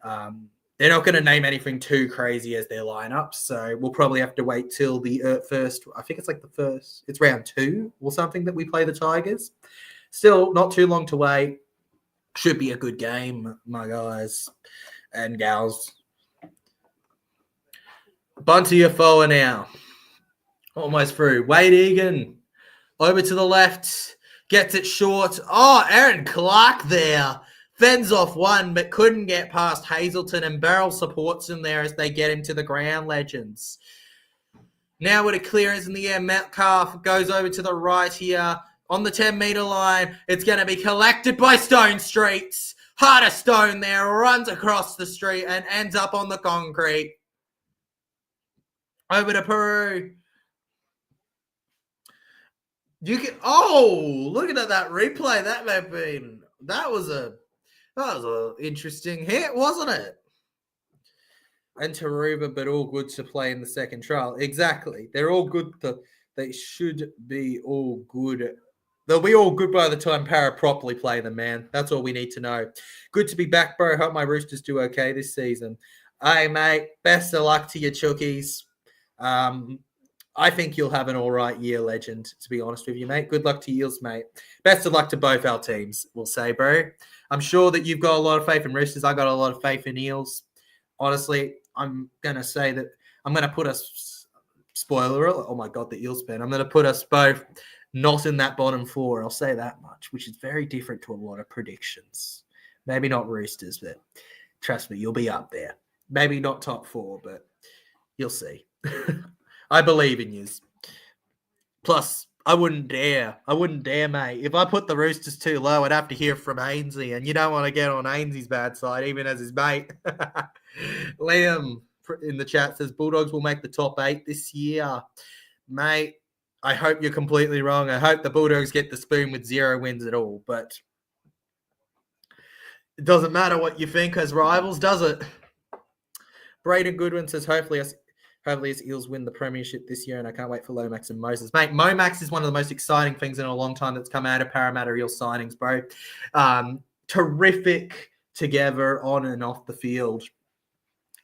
They're not going to name anything too crazy as their lineup. So we'll probably have to wait till the first. I think it's like the first. It's round 2 or something that we play the Tigers. Still, not too long to wait. Should be a good game, my guys and gals. Bunty Afoa now. Almost through. Wade Egan. Over to the left. Gets it short. Oh, Aaron Clark there. Fends off one, but couldn't get past Hazelton, and Barrel supports him there as they get him to the ground, legends. Now with a clearance in the air, Metcalf goes over to the right here. On the 10-meter line, it's going to be collected by Stone Streets. Heart of Stone there, runs across the street and ends up on the concrete. Over to Peru. Looking at that replay, that was an interesting hit, wasn't it? And Taruba, but all good to play in the second trial. Exactly. They're all good. They should be all good. They'll be all good by the time Para properly play them, man. That's all we need to know. Good to be back, bro. Hope my Roosters do okay this season. Hey, mate. Best of luck to your Chookies. I think you'll have an all right year, legend, to be honest with you, mate. Good luck to Eels, mate. Best of luck to both our teams, we'll say, bro. I'm sure that you've got a lot of faith in Roosters. I got a lot of faith in Eels. Honestly, I'm going to say that I'm going to put us, spoiler, oh my God, the Eels fan. I'm going to put us both not in that bottom 4. I'll say that much, which is very different to a lot of predictions. Maybe not Roosters, but trust me, you'll be up there. Maybe not top 4, but you'll see. I believe in you. Plus, I wouldn't dare, mate. If I put the Roosters too low, I'd have to hear from Ainsley, and you don't want to get on Ainsley's bad side, even as his mate. Liam in the chat says Bulldogs will make the top 8 this year. Mate, I hope you're completely wrong. I hope the Bulldogs get the spoon with 0 wins at all, but it doesn't matter what you think as rivals, does it? Braden Goodwin says, hopefully his Eels win the premiership this year, and I can't wait for Lomax and Moses. Mate, Momax is one of the most exciting things in a long time that's come out of Parramatta Eel signings, bro. Terrific together on and off the field.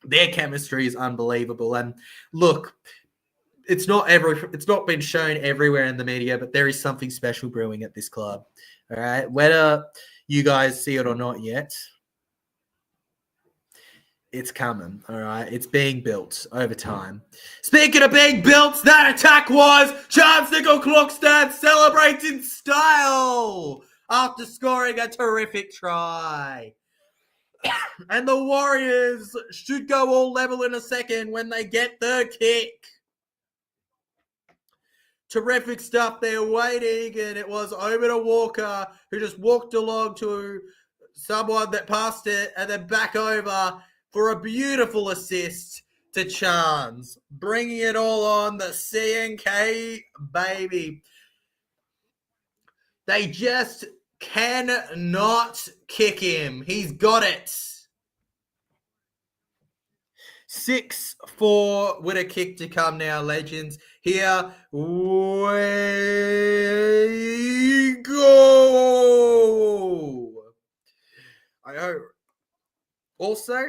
Their chemistry is unbelievable. And look, it's not been shown everywhere in the media, but there is something special brewing at this club. All right, whether you guys see it or not yet, it's coming. All right, it's being built over time. Speaking of being built, that attack was Charles Nickel-Klokstad celebrates in style after scoring a terrific try. And the Warriors should go all level in a second when they get the kick. Terrific stuff there, waiting, and it was over to Walker, who just walked along to someone that passed it, and then back over for a beautiful assist to Chance, bringing it all on the C&K, baby. They just cannot kick him. He's got it. 6-4 with a kick to come now, legends. Here we go. I hope. Also,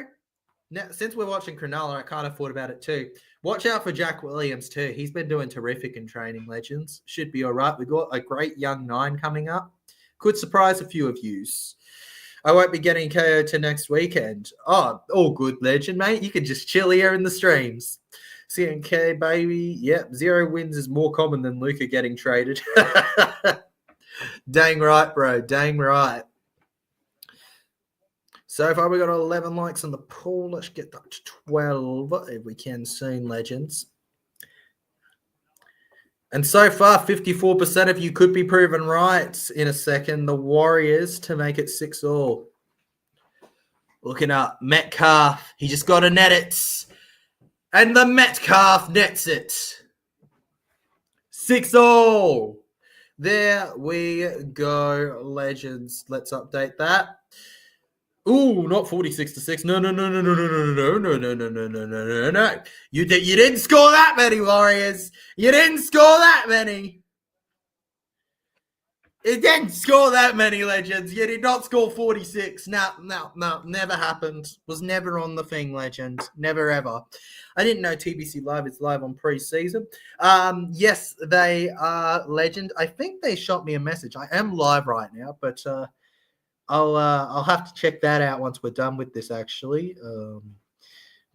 now, since we're watching Cronulla, I kind of thought about it too. Watch out for Jack Williams too. He's been doing terrific in training, legends. Should be all right. We've got a great young 9 coming up. Could surprise a few of yous. I won't be getting Kayo to next weekend. Oh, all good, legend, mate. You can just chill here in the streams. C&K, baby. Yep, 0 wins is more common than Luca getting traded. Dang right, bro. Dang right. So far, we got 11 likes on the poll. Let's get that to 12 if we can soon, legends. And so far, 54% of you could be proven right in a second. The Warriors to make it 6-all. Looking up, Metcalf. He just got to net it. And the Metcalf nets it. 6-all. There we go, legends. Let's update that. Ooh, not 46-6. No. You didn't score that many, Warriors. You didn't score that many. It didn't score that many, legends. You did not score 46. No. Never happened. Was never on the thing, legend. Never, ever. I didn't know TBC Live is live on pre-season. Yes, they are, legend. I think they shot me a message. I am live right now, but I'll have to check that out once we're done with this, actually.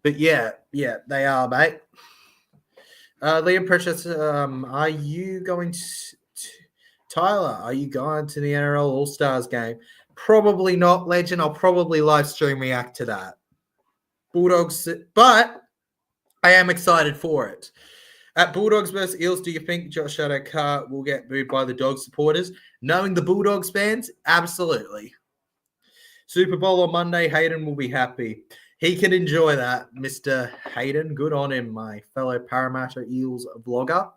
But yeah, they are, mate. Liam Precious, are you going to... Tyler, are you going to the NRL All-Stars game? Probably not, legend. I'll probably live stream react to that. Bulldogs, but I am excited for it. At Bulldogs versus Eels, do you think Josh Addo-Carr will get booed by the Dogs supporters? Knowing the Bulldogs fans, absolutely. Super Bowl on Monday, Hayden will be happy. He can enjoy that, Mr. Hayden. Good on him, my fellow Parramatta Eels vlogger.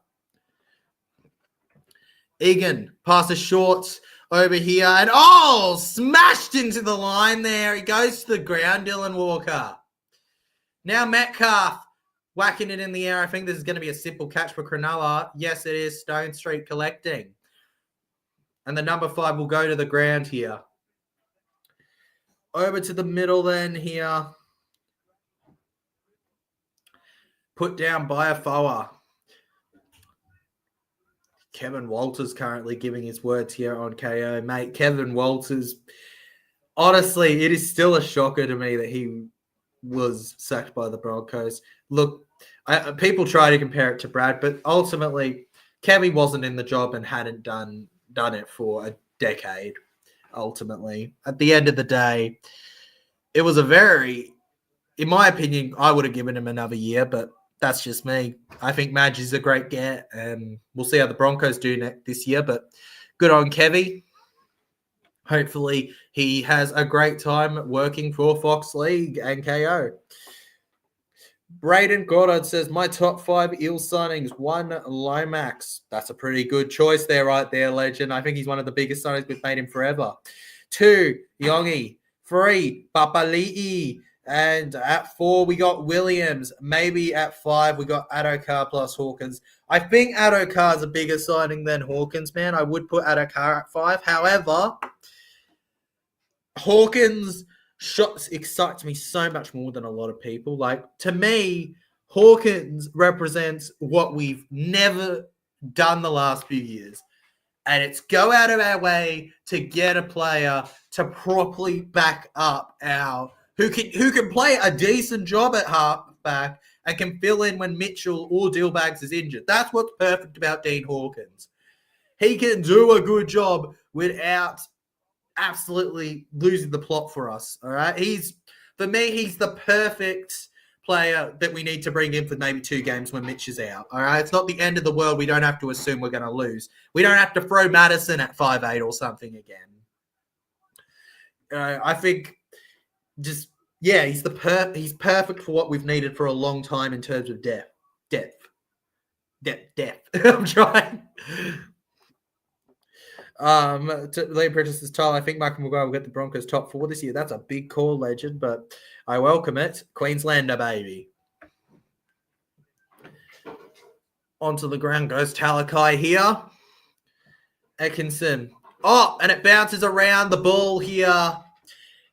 Egan passes short over here and smashed into the line there. He goes to the ground, Dylan Walker. Now Metcalf whacking it in the air. I think this is going to be a simple catch for Cronulla. Yes, it is. Stone Street collecting. And the number 5 will go to the ground here. Over to the middle then here. Put down by a Foa. Kevin Walters currently giving his words here on Kayo. Mate, Kevin Walters, honestly, it is still a shocker to me that he was sacked by the Broncos. Look, people try to compare it to Brad, but ultimately, Kevin wasn't in the job and hadn't done it for a decade, ultimately. At the end of the day, it was in my opinion, I would have given him another year, but that's just me. I think Madge is a great get, and we'll see how the Broncos do this year, but good on Kevy. Hopefully he has a great time working for Fox League and KO. Braden Goddard says, my top 5 Eel signings, 1 Lomax. That's a pretty good choice there, right there, legend. I think he's one of the biggest signings we've made in forever. 2, Yongi. 3, Papali'i. And at 4, we got Williams. Maybe at 5, we got Addo-Carr plus Hawkins. I think Addo-Carr is a bigger signing than Hawkins, man. I would put Addo-Carr at 5. However, Hawkins shots excites me so much more than a lot of people. Like, to me, Hawkins represents what we've never done the last few years. And it's go out of our way to get a player to properly back up who can play a decent job at halfback and can fill in when Mitchell or Dillbags is injured. That's what's perfect about Dean Hawkins. He can do a good job without absolutely losing the plot for us. All right. For me, he's the perfect player that we need to bring in for maybe 2 games when Mitch is out. All right. It's not the end of the world. We don't have to assume we're going to lose. We don't have to throw Madison at 5'8" or something again. I think he's perfect for what we've needed for a long time in terms of depth. I'm trying. Liam Prentice's Tyler, I think Michael Maguire will get the Broncos top 4 this year. That's a big call, legend, but I welcome it. Queenslander, baby. Onto the ground goes Talakai here. Atkinson. And it bounces around the ball here.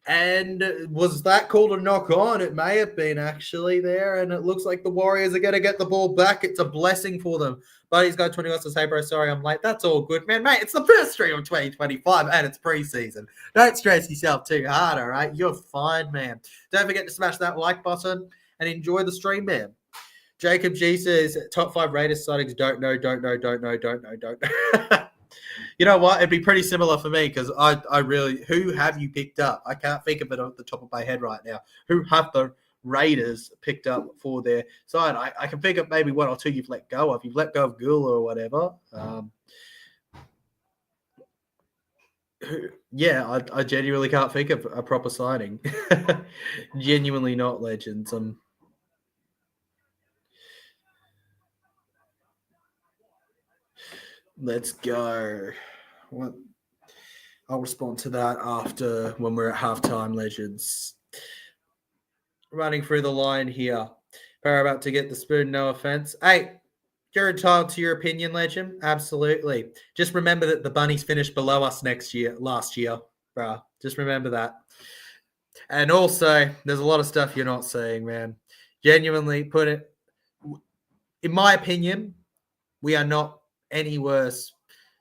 And was that called a knock on? It may have been actually there. And it looks like the Warriors are going to get the ball back. It's a blessing for them. But he's got 20 to say, bro, sorry, I'm late. That's all good, man. Mate, it's the first stream of 2025 and it's preseason. Don't stress yourself too hard, all right? You're fine, man. Don't forget to smash that like button and enjoy the stream, man. Jacob G says, top 5 Raiders sightings, don't know. You know what? It'd be pretty similar for me because I really. Who have you picked up? I can't think of it off the top of my head right now. Who have the Raiders picked up for their side? I can think of maybe one or two you've let go of. You've let go of Gula or whatever. Yeah, I genuinely can't think of a proper signing. Genuinely not legends. Let's go. What? I'll respond to that after when we're at halftime, legends. Running through the line here. Power about to get the spoon, no offense. Hey, you're entitled to your opinion, legend. Absolutely. Just remember that the Bunnies finished below us last year, bruh. Just remember that. And also, there's a lot of stuff you're not saying, man. Genuinely, put it. In my opinion, we are not any worse.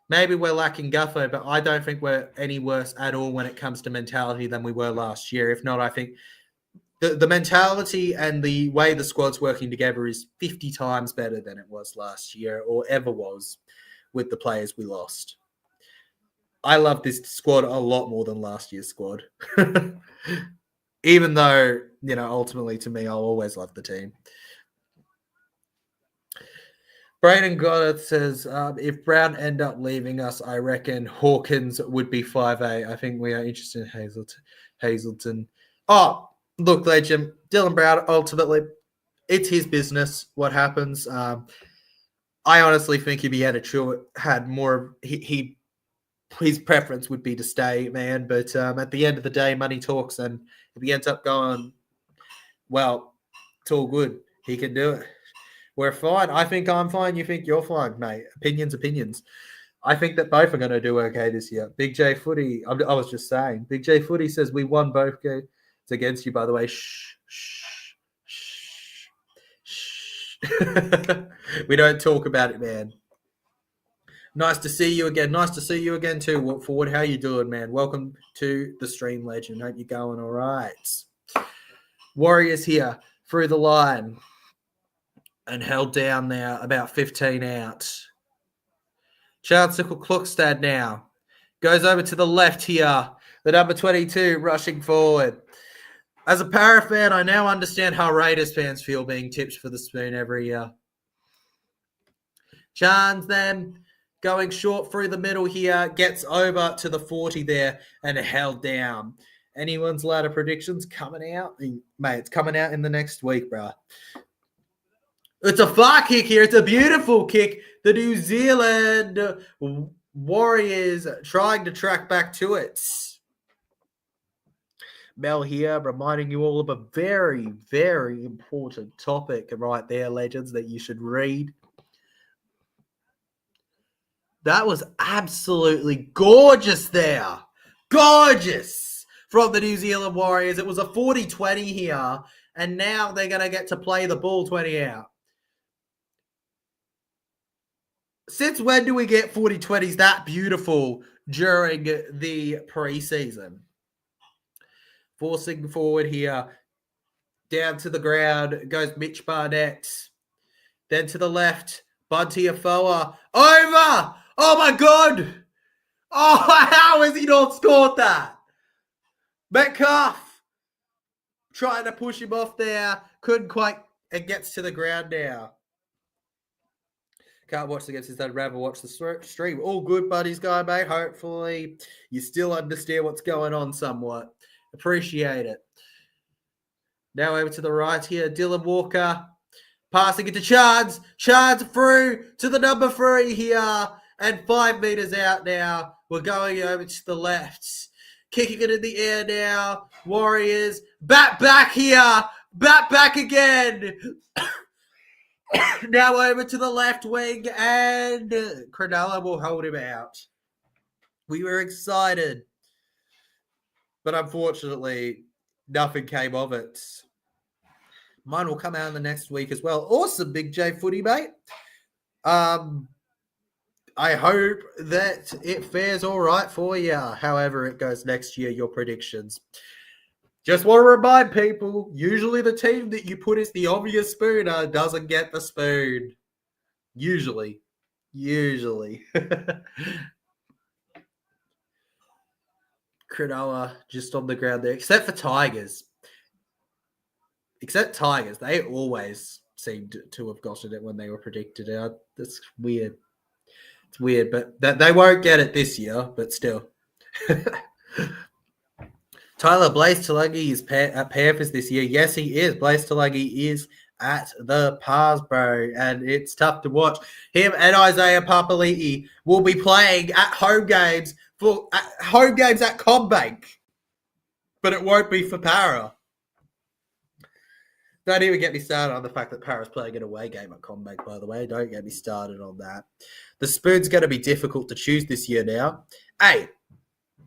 Maybe we're lacking Guffo, but I don't think we're any worse at all when it comes to mentality than we were last year. If not, I think the mentality and the way the squad's working together is 50 times better than it was last year or ever was with the players we lost. I love this squad a lot more than last year's squad. Even though, ultimately to me, I'll always love the team. Brayden Goddard says, if Brown end up leaving us, I reckon Hawkins would be 5A. I think we are interested in Hazelton. Oh, look, legend, Dylan Brown, ultimately, it's his business, what happens. I honestly think if he had more, his preference would be to stay, man. But at the end of the day, money talks. And if he ends up going, well, it's all good. He can do it. We're fine. I think I'm fine. You think you're fine, mate. Opinions. I think that both are going to do okay this year. Big J Footy, I was just saying. Big J Footy says we won both games. It's against you, by the way. Shh. We don't talk about it, man. Nice to see you again. Nice to see you again too, Ford. How you doing, man? Welcome to the stream, legend. Hope you're going all right. Warriors here through the line. And held down now, about 15 out. Chancellor Klukstad now. Goes over to the left here. The number 22 rushing forward. As a Para fan, I now understand how Raiders fans feel being tipped for the spoon every year. Chans then going short through the middle here. Gets over to the 40 there and held down. Anyone's ladder predictions coming out? Mate, it's coming out in the next week, bro. It's a far kick here. It's a beautiful kick. The New Zealand Warriors trying to track back to it. Mel here reminding you all of a very, very important topic right there, legends, that you should read. That was absolutely gorgeous there. Gorgeous from the New Zealand Warriors. It was a 40-20 here, and now they're going to get to play the ball 20 out. Since when do we get 40-20s that beautiful during the preseason? Forcing forward here. Down to the ground goes Mitch Barnett. Then to the left, Bunty Afoa. Over! Oh my God! Oh, how has he not scored that? Metcalf trying to push him off there. Couldn't quite. It gets to the ground now. Can't watch the games instead. I'd rather watch the stream. All good, buddies, guy, mate. Hopefully you still understand what's going on somewhat. Appreciate it. Now over to the right here. Dylan Walker passing it to Chance. Chance through to the number 3 here. And 5 meters out now. We're going over to the left. Kicking it in the air now. Warriors. Back here. Back again. Now over to the left wing, and Cronulla will hold him out. We were excited, but unfortunately, nothing came of it. Mine will come out in the next week as well. Awesome, Big J Footy, mate. I hope that it fares all right for you, however it goes next year, your predictions. Just want to remind people, usually the team that you put as the obvious spooner doesn't get the spoon. Usually. Cronulla just on the ground there, except for Tigers. Except Tigers, they always seemed to have gotten it when they were predicted out. That's weird. It's weird, but they won't get it this year, but still. Tyler Blaze Tulagi is at Panthers this year. Yes, he is. Blaze Tulagi is at the Pars, bro, and it's tough to watch. Him and Isaiah Papali'i will be playing at home games at CommBank, but it won't be for Para. Don't even get me started on the fact that Para's playing an away game at CommBank, by the way. Don't get me started on that. The Spoon's going to be difficult to choose this year now. Hey,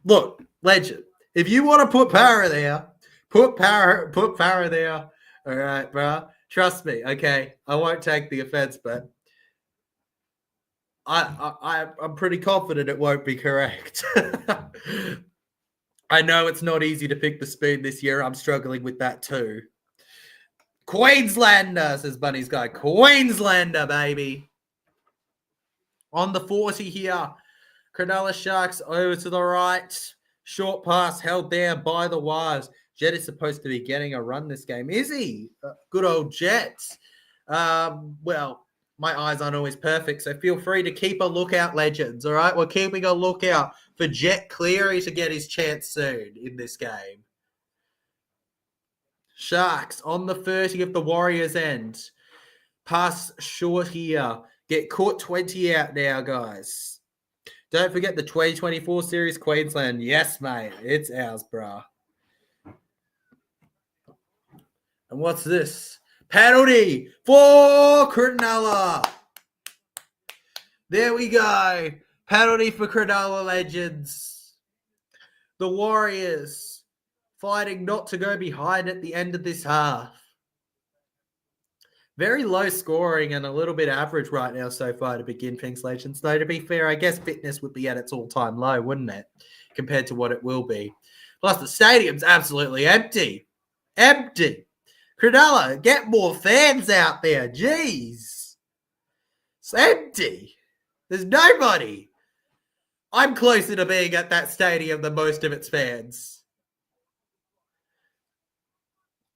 look, legend. If you want to put Para there, put Para there. All right, bro. Trust me, okay? I won't take the offense, but I'm pretty confident it won't be correct. I know it's not easy to pick the Spoon this year. I'm struggling with that too. Queenslander, says Bunny's guy. Queenslander, baby. On the 40 here. Cronulla Sharks over to the right. Short pass held there by the wires. Jet is supposed to be getting a run this game. Is he? Good old Jet. Well, my eyes aren't always perfect, so feel free to keep a lookout, legends. All right? We're keeping a lookout for Jet Cleary to get his chance soon in this game. Sharks on the 30 of the Warriors end. Pass short here. Get caught 20 out now, guys. Don't forget the 2024 Series Queensland. Yes, mate. It's ours, brah. And what's this? Penalty for Cronulla. There we go. Penalty for Cronulla, legends. The Warriors fighting not to go behind at the end of this half. Very low scoring and a little bit average right now so far to begin things, legends. Though, to be fair, I guess fitness would be at its all-time low, wouldn't it? Compared to what it will be. Plus, the stadium's absolutely empty. Empty. Cronulla, get more fans out there. Jeez. It's empty. There's nobody. I'm closer to being at that stadium than most of its fans.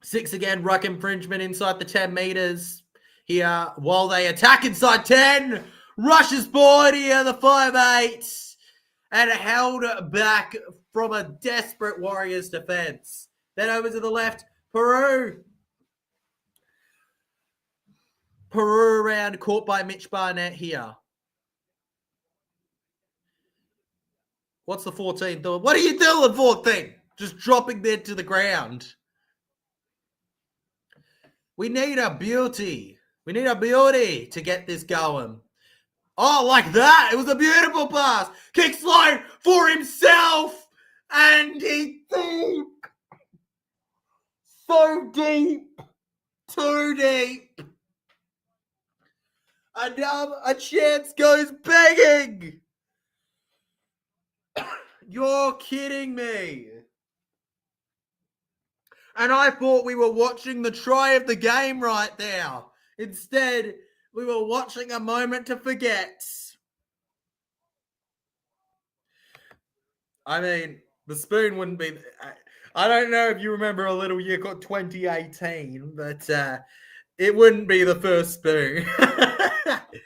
6 again, ruck infringement inside the 10 meters. Here, while they attack inside 10, rushes forward here, the 5'8", and held back from a desperate Warriors defense. Then over to the left, Peru. Peru around, caught by Mitch Barnett here. What's the 14 doing? What are you doing, 14? Just dropping there to the ground. We need a beauty. We need a beauty to get this going. Oh, like that. It was a beautiful pass. Kicks low for himself. And he's deep. So deep. Too deep. A chance goes begging. You're kidding me. And I thought we were watching the try of the game right there. Instead, we were watching a moment to forget. I mean, the Spoon wouldn't be... I don't know if you remember a little year called 2018, but it wouldn't be the first Spoon.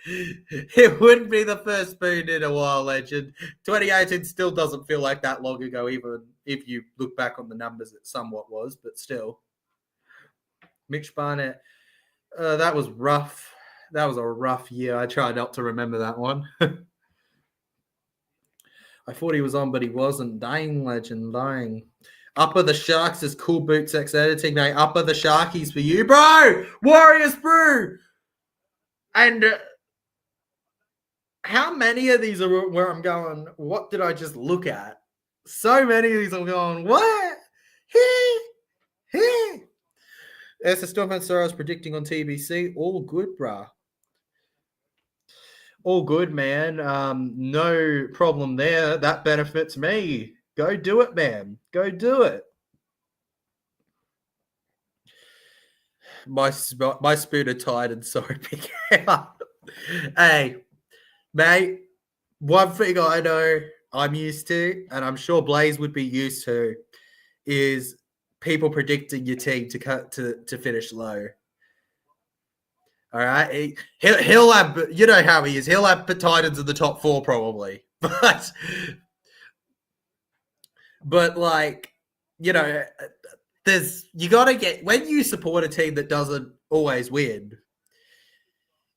It wouldn't be the first Spoon in a while, legend. 2018 still doesn't feel like that long ago, even if you look back on the numbers, it somewhat was, but still. Mitch Barnett, that was rough. That was a rough year. I try not to remember that one. I thought he was on, but he wasn't. Dang, legend, dang. Upper the Sharks is Cool Boots X Editing, mate. Upper the Sharkies for you, bro. Warriors, bro. And how many of these are where I'm going, what did I just look at? So many of these I'm going, what? As the Storm Star was predicting on TBC, all good, bruh. All good, man. No problem there. That benefits me. Go do it, man. Go do it. My spoon are tied and sorry, big out. Hey, mate, one thing I know, I'm used to, and I'm sure Blaze would be used to, is people predicting your team to finish low. All right, he'll have, you know how he is. He'll have the Titans in the top 4 probably, but like, you know, you got to get, when you support a team that doesn't always win,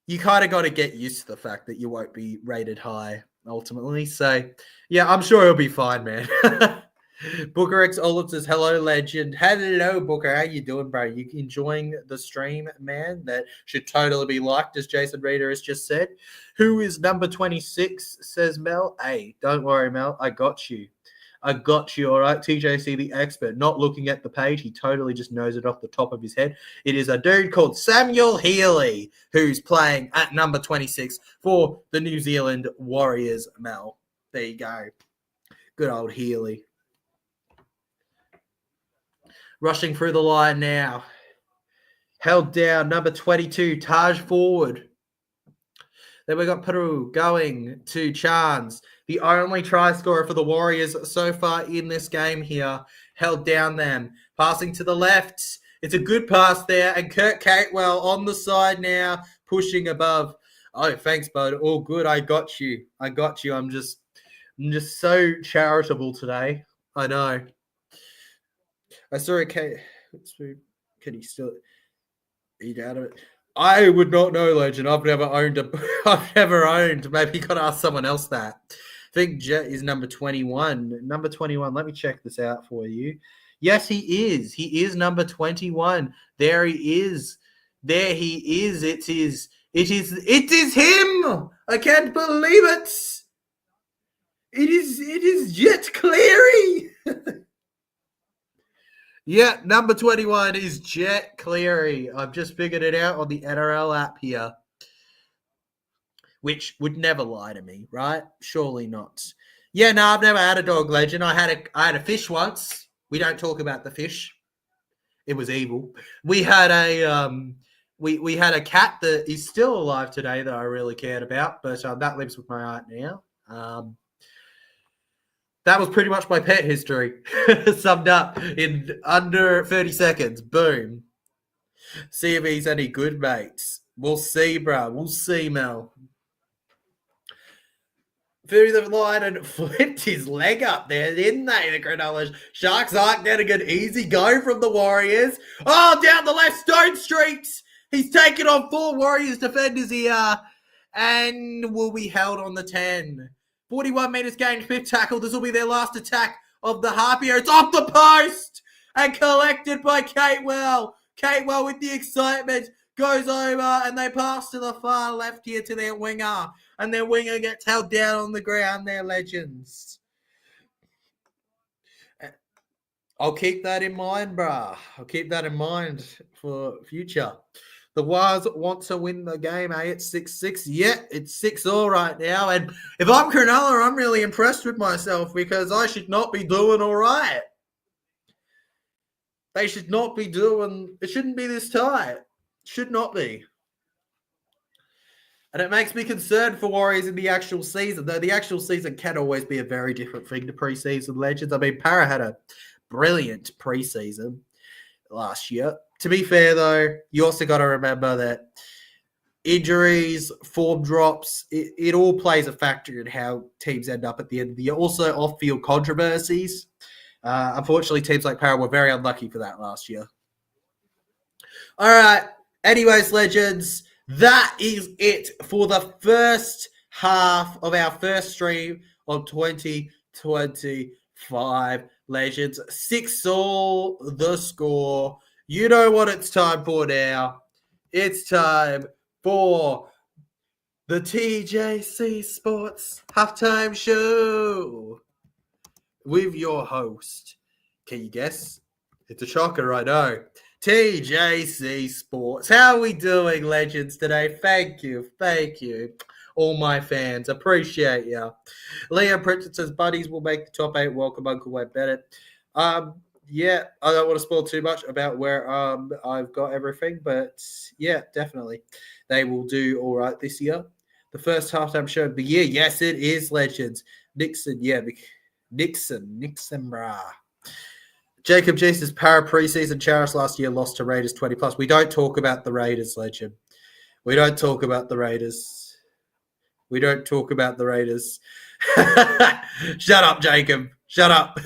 you kind of got to get used to the fact that you won't be rated high ultimately. So, yeah, I'm sure he'll be fine, man. Booker X Olive says, hello, legend. Hello, Booker. How you doing, bro? You enjoying the stream, man? That should totally be liked, as Jason Reader has just said. Who is number 26, says Mel. Hey, don't worry, Mel. I got you. I got you, all right? TJC, the expert, not looking at the page. He totally just knows it off the top of his head. It is a dude called Samuel Healy who's playing at number 26 for the New Zealand Warriors, Mel. There you go. Good old Healy. Rushing through the line now. Held down, number 22, Taj forward. Then we got Peru going to Chance, the only try scorer for the Warriors so far in this game here. Held down them. Passing to the left. It's a good pass there. And Kurt Catewell on the side now, pushing above. Oh, thanks, bud. All good. I got you. I'm just so charitable today. I know. I saw a Can he still eat out of it? I would not know, legend. I've never owned. Maybe you got to ask someone else that. I think Jet is number 21. Number 21. Let me check this out for you. Yes, he is. He is number 21. There he is. There he is. It is him. I can't believe it. It is Jet Cleary. Yeah, number 21 is Jet Cleary. I've just figured it out on the NRL app here, which would never lie to me, right? Surely not. Yeah, no, I've never had a dog, legend. I had a fish once. We don't talk about the fish. It was evil. We had a we had a cat that is still alive today that I really cared about, but that lives with my aunt now. That was pretty much my pet history, summed up in under 30 seconds. Boom. See if he's any good, mates. We'll see, bro. We'll see, Mel. Through the line and flipped his leg up there, didn't they, the Cronulla Sharks? Aren't getting an easy go from the Warriors. Oh, down the left, Stone Street. He's taken on 4 Warriors defenders here and will be held on the 10. 41 metres gained, 5th tackle. This will be their last attack of the half here. It's off the post and collected by Catewell. Catewell with the excitement goes over and they pass to the far left here to their winger. And their winger gets held down on the ground. They're legends. I'll keep that in mind, brah. I'll keep that in mind for future. The Wars want to win the game, eh? It's 6-6. Yeah, it's 6-all right now. And if I'm Cronulla, I'm really impressed with myself because I should not be doing all right. They should not be doing... It shouldn't be this tight. Should not be. And it makes me concerned for Warriors in the actual season, though the actual season can always be a very different thing to preseason legends. I mean, Para had a brilliant preseason last year. To be fair, though, you also got to remember that injuries, form drops, it all plays a factor in how teams end up at the end of the year. Also, off-field controversies. Unfortunately, teams like Para were very unlucky for that last year. All right. Anyways, legends, that is it for the first half of our first stream of 2025. Legends, 6-all the score. You know what it's time for now. It's time for the TJC Sports Halftime Show with your host. Can you guess? It's a shocker, I know. TJC Sports. How are we doing, legends, today? Thank you. All my fans. Appreciate you. Liam Pritchard says, buddies will make the top 8. Welcome, Uncle Wayne Bennett. Yeah, I don't want to spoil too much about where I've got everything, but yeah, definitely. They will do all right this year. The first halftime show of the year. Yes, it is, legends. Nixon, yeah. Nixon, brah. Jacob Jesus, para preseason. Charis last year lost to Raiders 20 plus. We don't talk about the Raiders, legend. We don't talk about the Raiders. We don't talk about the Raiders. Shut up, Jacob. Shut up.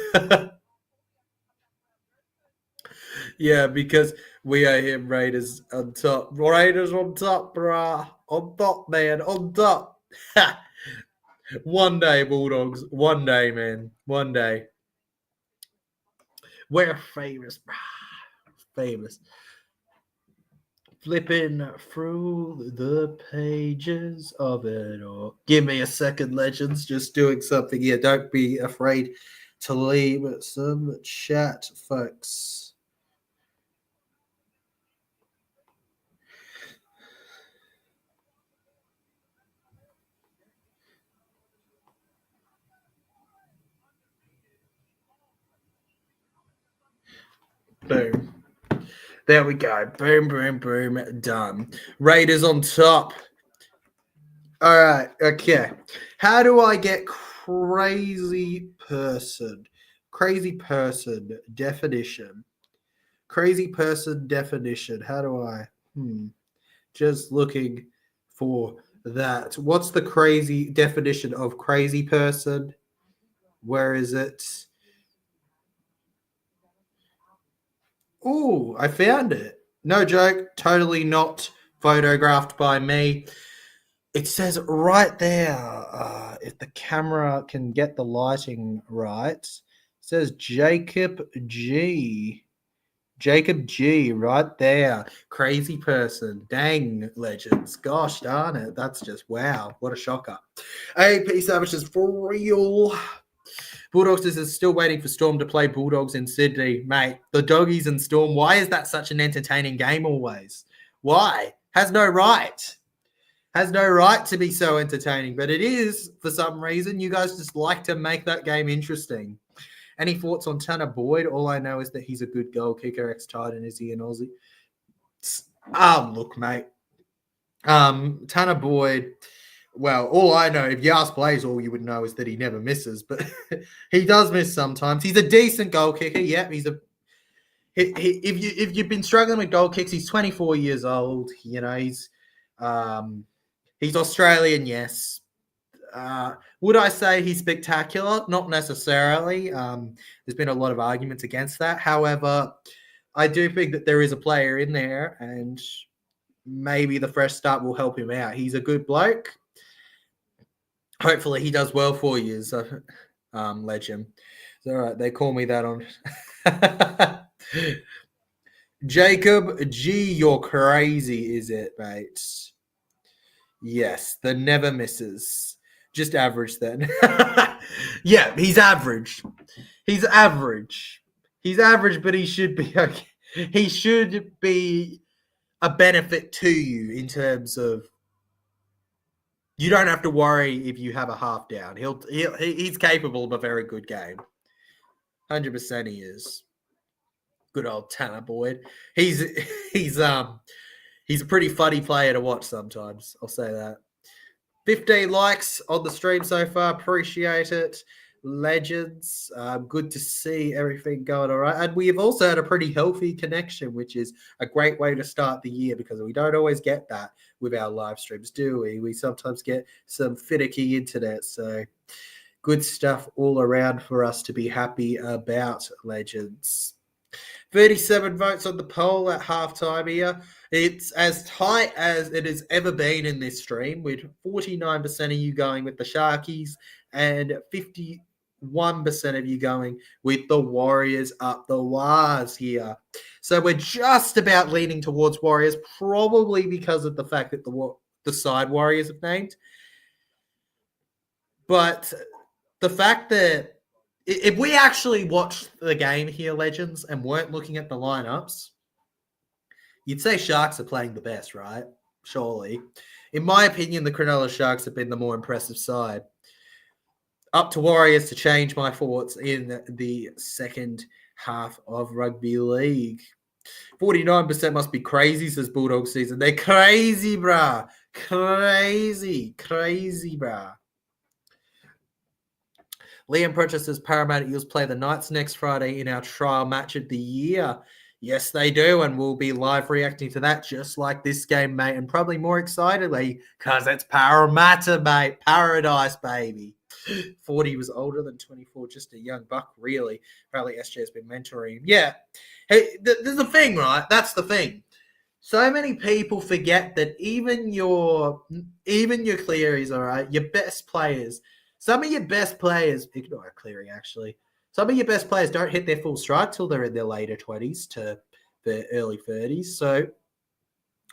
Yeah, because we are here, Raiders on top. Raiders on top, brah. On top, man. On top. One day, Bulldogs. One day, man. One day. We're famous, brah. Famous. Flipping through the pages of it all. Give me a second, legends. Just doing something here. Don't be afraid to leave some chat, folks. Boom. There we go. Boom, boom, boom. Done. Raiders on top. All right. Okay. How do I get crazy person? Crazy person definition. Crazy person definition. How do I? Just looking for that. What's the crazy definition of crazy person? Where is it? Oh, I found it. No joke. Totally not photographed by me. It says right there, if the camera can get the lighting right, it says Jacob G. Jacob G right there. Crazy person. Dang, legends. Gosh darn it. That's just wow. What a shocker. AP Savages for real. Bulldogs is still waiting for Storm to play Bulldogs in Sydney. Mate, the Doggies and Storm, why is that such an entertaining game always? Why? Has no right. Has no right to be so entertaining, but it is for some reason. You guys just like to make that game interesting. Any thoughts on Tanner Boyd? All I know is that he's a good goal kicker, ex-Titan. Is he an Aussie? Look, mate. Tanner Boyd, well, all I know, if you ask Blaze, all you would know is that he never misses, but he does miss sometimes. He's a decent goal kicker. Yeah, if you've been struggling with goal kicks, he's 24 years old. You know, he's Australian, yes. Would I say he's spectacular? Not necessarily. There's been a lot of arguments against that. However, I do think that there is a player in there, and maybe the fresh start will help him out. He's a good bloke. Hopefully, he does well for you, legend. All right, they call me that on. Jacob G, you're crazy, is it, mate? Yes, the never misses. Just average then. Yeah, he's average. He's average. He's average, but he should be okay. He should be a benefit to you in terms of you don't have to worry if you have a half down. He's capable of a very good game. 100% he is. Good old Tanner Boyd. He's a pretty funny player to watch sometimes. I'll say that. 15 likes on the stream so far. Appreciate it. Legends. Good to see everything going all right. And we've also had a pretty healthy connection, which is a great way to start the year because we don't always get that with our live streams, do we? We sometimes get some finicky internet. So good stuff all around for us to be happy about, legends. 37 votes on the poll at halftime here. It's as tight as it has ever been in this stream, with 49% of you going with the Sharkies and 51% of you going with the Warriors up the wires here. So we're just about leaning towards Warriors, probably because of the fact that the side Warriors have named. But the fact that if we actually watched the game here, legends, and weren't looking at the lineups, you'd say Sharks are playing the best, right? Surely. In my opinion, the Cronulla Sharks have been the more impressive side. Up to Warriors to change my thoughts in the second half of rugby league. 49% must be crazy, says Bulldog season. They're crazy, brah. Crazy, brah. Liam Purchase says Parramatta Eels play the Knights next Friday in our trial match of the year. Yes, they do, and we'll be live reacting to that just like this game, mate, and probably more excitedly because it's Parramatta, mate. Paradise, baby. 40 was older than 24, just a young buck, really. Apparently SJ has been mentoring him. Yeah. Hey, there's the thing, right? That's the thing. So many people forget that even your Clearys, all right, your best players, some of your best players, ignore Cleary actually, some of your best players don't hit their full stride till they're in their later 20s to the early 30s. So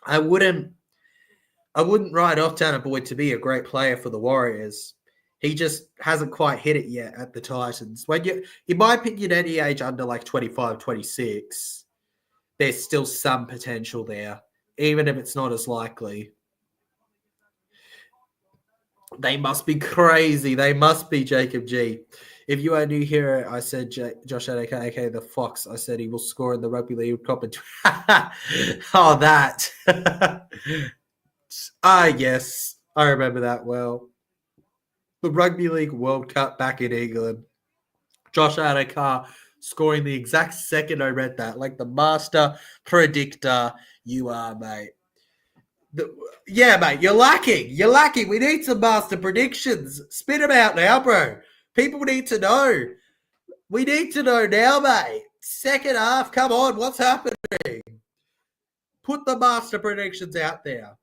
I wouldn't write off Tanner Boyd to be a great player for the Warriors. He just hasn't quite hit it yet at the Titans. When you, in my opinion, any age under like 25, 26, there's still some potential there, even if it's not as likely. They must be crazy. They must be Jacob G. If you are new here, I said Josh Adek, aka the Fox. I said he will score in the Rugby League Cup. Oh, that. Yes. I remember that well. The Rugby League World Cup back in England. Josh Adokar scoring the exact second I read that. Like the master predictor you are, mate. Yeah, mate, you're lacking. You're lacking. We need some master predictions. Spit them out now, bro. People need to know. We need to know now, mate. Second half, come on. What's happening? Put the master predictions out there.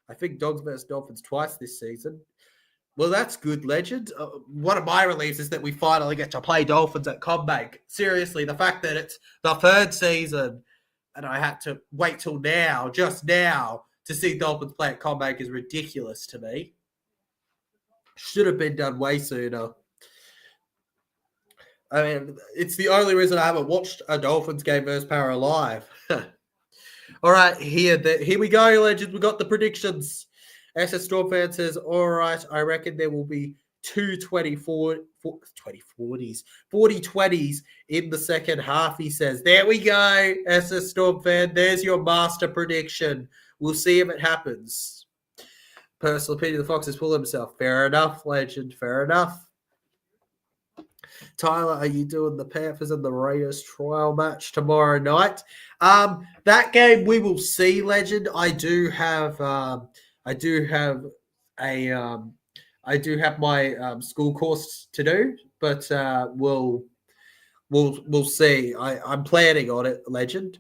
I think Dogs versus Dolphins twice this season. Well, that's good, legend. One of my reliefs is that we finally get to play Dolphins at CommBank. Seriously, the fact that it's the third season and I had to wait till now, just now, to see Dolphins play at CommBank is ridiculous to me. Should have been done way sooner. I mean, it's the only reason I haven't watched a Dolphins game versus Para live. All right, here we go, legends. We got the predictions. SS Storm fan says, all right, I reckon there will be 40-20s in the second half, he says. There we go, SS Storm fan. There's your master prediction. We'll see if it happens. Personal opinion, the Fox has pulled himself. Fair enough, legend. Fair enough. Tyler, are you doing the Panthers and the Raiders trial match tomorrow night? That game we will see, legend. I do have my school course to do, but we'll see. I'm planning on it, legend.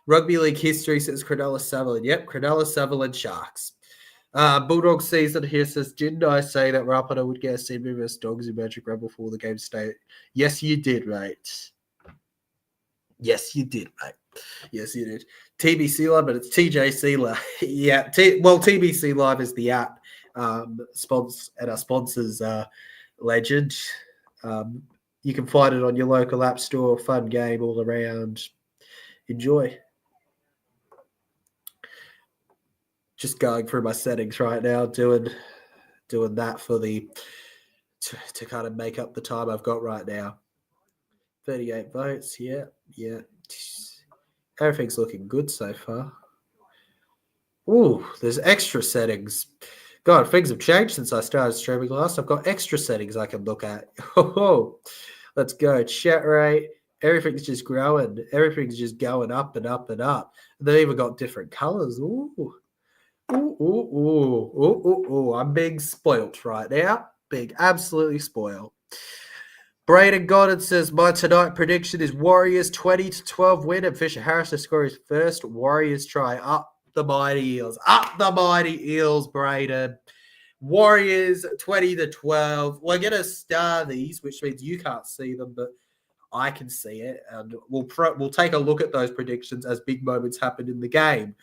Rugby League history says Cronulla Sutherland. Yep, Cronulla Sutherland Sharks. Bulldog season here says, didn't I say that Rapana would get a Sydney vs Dogs in Magic Run before the game started? Yes, you did, mate. Yes, you did, mate. Yes, you did. TBC Live, but it's TJC Live. Yeah, TBC Live is the app. And our sponsors, Legend. You can find it on your local app store. Fun game all around. Enjoy. Just going through my settings right now, doing that for the to kind of make up the time I've got right now. 38 votes. Yeah. Everything's looking good so far. Ooh, there's extra settings. God, things have changed since I started streaming last. I've got extra settings I can look at. Oh, let's go. Chat rate. Everything's just growing. Everything's just going up and up and up. They've even got different colors. Ooh. I'm being spoilt right now. Being absolutely spoiled. Braden Goddard says, my tonight prediction is Warriors 20-12 win and Fisher Harris to score his first Warriors try. Up the mighty Eels. Up the mighty Eels, Braden. Warriors 20-12. We're going to star these, which means you can't see them, but I can see it, and we'll take a look at those predictions as big moments happen in the game.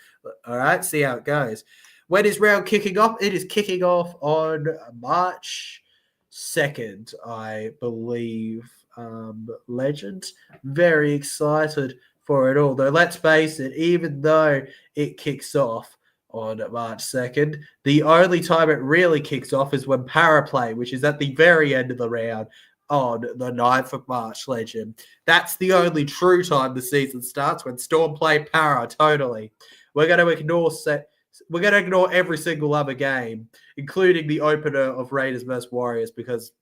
All right, see how it goes. When is round kicking off? It is kicking off on March 2nd, I believe. Legend. Very excited for it all. Though, let's face it, even though it kicks off on March 2nd, the only time it really kicks off is when Para play, which is at the very end of the round, on the 9th of March, legend. That's the only true time the season starts, when Storm play Para, totally. We're going to ignore every single other game, including the opener of Raiders versus Warriors, because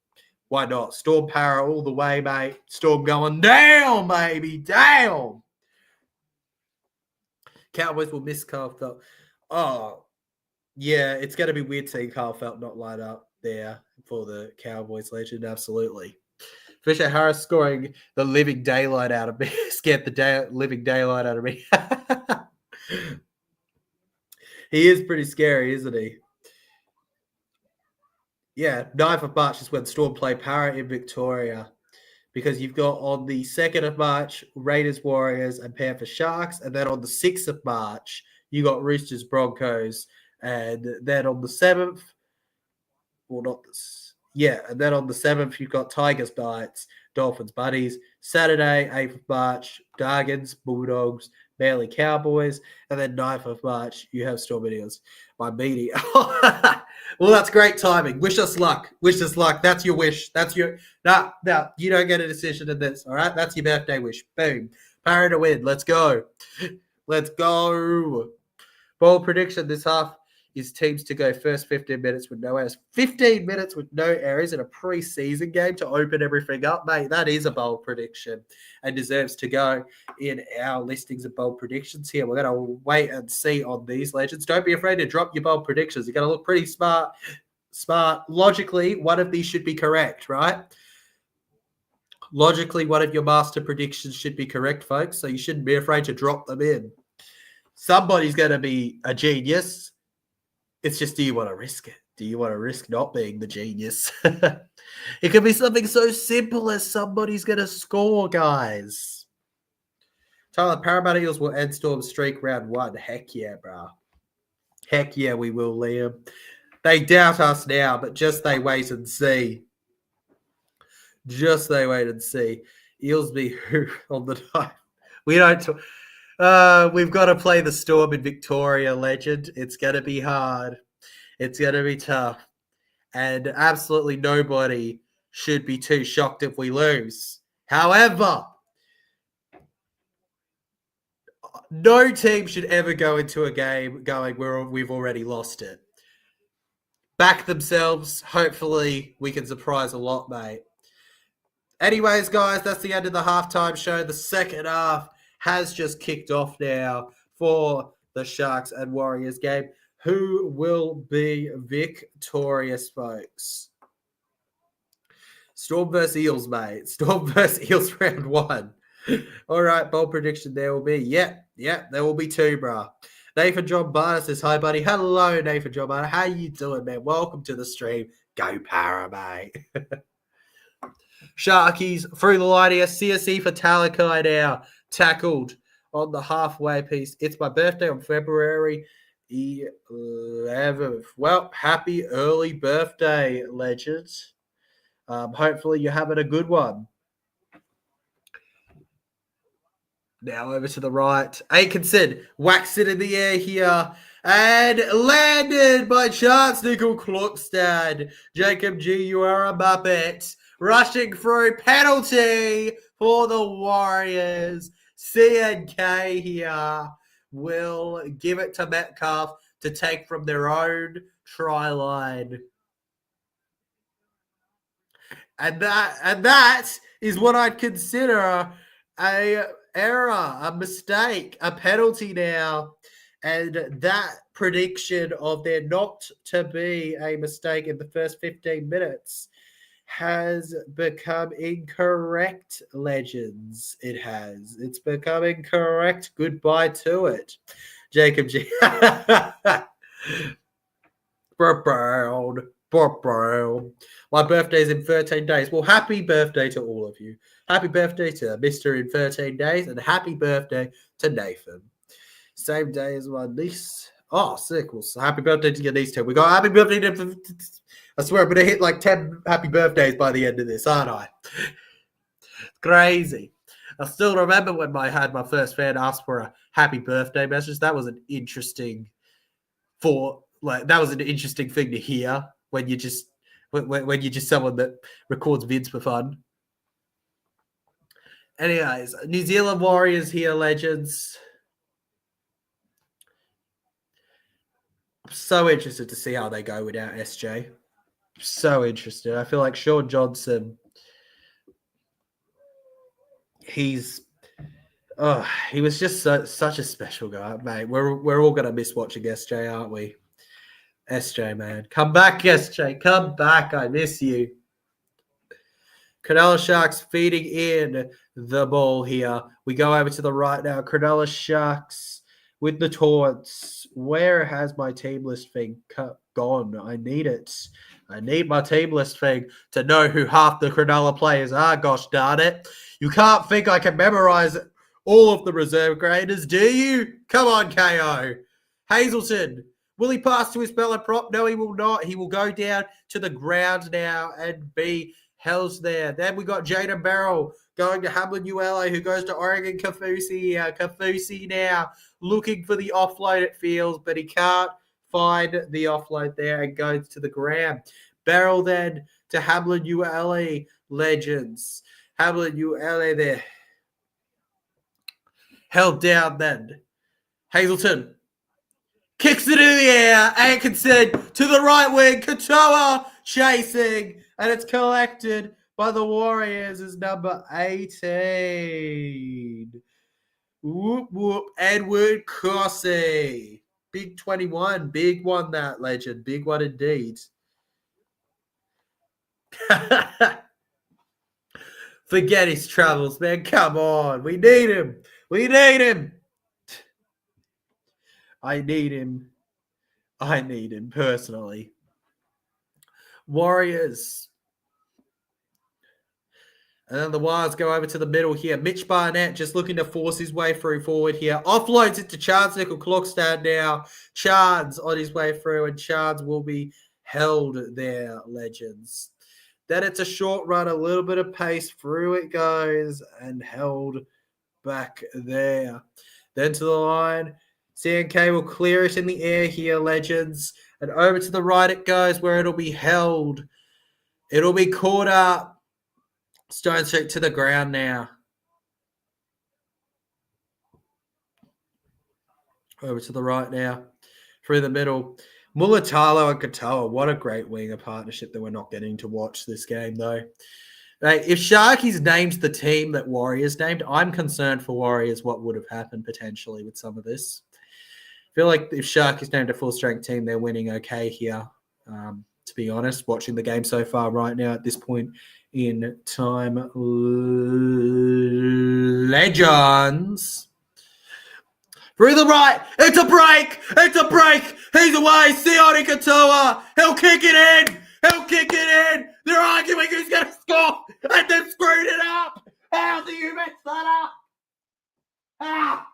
Why not? Storm Para all the way, mate. Storm going down, baby. Down. Cowboys will miss Carl Felt. Oh, yeah. It's going to be weird seeing Carl Felt not line up there for the Cowboys legend. Absolutely. Fisher Harris scoring the living daylight out of me. Scared the living daylight out of me. He is pretty scary, isn't he? Yeah, 9th of March is when Storm play Para in Victoria, because you've got on the 2nd of March, Raiders, Warriors, and Panther Sharks, and then on the 6th of March, you got Roosters, Broncos, and then on the 7th, well, not this, yeah, and then on the 7th, you've got Tigers, Knights, Dolphins, Buddies. Saturday, 8th of March, Dragons, Bulldogs, Manly, Cowboys, and then 9th of March, you have Storm Eagles. My meaty. Well, that's great timing. Wish us luck. Wish us luck. That's your wish. That's your... No, you don't get a decision in this, all right? That's your birthday wish. Boom. Para to win. Let's go. Let's go. Bold prediction this half is teams to go first 15 minutes with no errors. 15 minutes with no errors in a preseason game to open everything up, mate. That is a bold prediction and deserves to go in our listings of bold predictions here. We're going to wait and see on these legends. Don't be afraid to drop your bold predictions. You're going to look pretty smart. Logically, one of these should be correct, right? Logically, one of your master predictions should be correct, folks. So you shouldn't be afraid to drop them in. Somebody's going to be a genius. It's just, do you want to risk it? Do you want to risk not being the genius? It could be something so simple as somebody's going to score, guys. Tyler, Parramatta Eels will end Storm streak round 1. Heck yeah, bro. Heck yeah, we will, Liam. They doubt us now, but just they wait and see. Just they wait and see. Eels be who on the night. We don't... we've got to play the Storm in Victoria, legend. It's going to be hard. It's going to be tough. And absolutely nobody should be too shocked if we lose. However, no team should ever go into a game going where we've already lost it. Back themselves. Hopefully, we can surprise a lot, mate. Anyways, guys, that's the end of the halftime show. The second half has just kicked off now for the Sharks and Warriors game. Who will be victorious, folks? Storm versus Eels, mate. Storm versus Eels round 1. All right, bold prediction there will be. Yeah, there will be 2, bro. Nathan John Barner says, hi, buddy. Hello, Nathan John Barner. How you doing, man? Welcome to the stream. Go Para, mate. Sharkies through the line here. CSE for Talakai now. Tackled on the halfway piece. It's my birthday on February 11th. Well, happy early birthday, legends. Hopefully you're having a good one. Now over to the right. Aikenson whacks it in the air here. And landed by Chance Nickel Klokstad. Jacob G, you are a muppet. Rushing through, penalty for the Warriors. CNK here will give it to Metcalf to take from their own try line. And that is what I'd consider a error, a mistake, a penalty now. And that prediction of there not to be a mistake in the first 15 minutes has become incorrect, legends. It has. It's become incorrect. Goodbye to it. Jacob G. My birthday's in 13 days. Well, happy birthday to all of you. Happy birthday to Mr. in 13 days, and happy birthday to Nathan. Same day as my niece. Oh, sick. Well, so happy birthday to your niece, too. We got happy birthday to... I swear I'm going to hit like 10 happy birthdays by the end of this, aren't I? Crazy. I still remember when I had my first fan ask for a happy birthday message. That was an interesting thing to hear when you're just someone that records vids for fun. Anyways, New Zealand Warriors here, legends. I'm so interested to see how they go without SJ. so interested. I feel like Sean Johnson, he was just such a special guy, mate. We're all gonna miss watching SJ, aren't we? SJ, man, come back, SJ, come back. I miss you. Cronulla Sharks feeding in the ball here. We go over to the right now. Cronulla Sharks with the taunts. Where has my team list thing gone? I need it. I need my team list thing to know who half the Cronulla players are. Gosh darn it. You can't think I can memorize all of the reserve graders, do you? Come on, Kayo. Hazelton. Will he pass to his fellow prop? No, he will not. He will go down to the ground now and be hell's there. Then we got Jaden Barrell going to Hamlin ULA, who goes to Oregon Kafusi. Kafusi now looking for the offload, it feels, but he can't find the offload there and goes to the ground. Barrell then to Hamlin ULA legends. Hamlin ULA there. Held down then. Hazelton kicks it in the air. Atkinson to the right wing. Katoa chasing. And it's collected by the Warriors as number 18. Whoop, whoop. Edward Cossey. Big 21. Big one, that legend. Big one indeed. Forget his travels, man. Come on. We need him. We need him. I need him. I need him personally. Warriors. And then the Wires go over to the middle here. Mitch Barnett just looking to force his way through forward here. Offloads it to Chance Nickel-Klokstad now. Chance on his way through, and Chance will be held there, legends. Then it's a short run, a little bit of pace. Through it goes and held back there. Then to the line. CNK will clear it in the air here, legends. And over to the right it goes, where it'll be held. It'll be caught up. Stone Street to the ground now. Over to the right now. Through the middle. Mulatalo and Katoa. What a great winger partnership that we're not getting to watch this game, though. Right, if Sharkies named the team that Warriors named, I'm concerned for Warriors what would have happened potentially with some of this. I feel like if Sharkies named a full-strength team, they're winning okay here, to be honest, watching the game so far right now at this point in time. Legends. Through the right. It's a break. It's a break. He's away. Sione Katoa. He'll kick it in. He'll kick it in. They're arguing who's going to score. And they've screwed it up. How do you mess that up? Ah.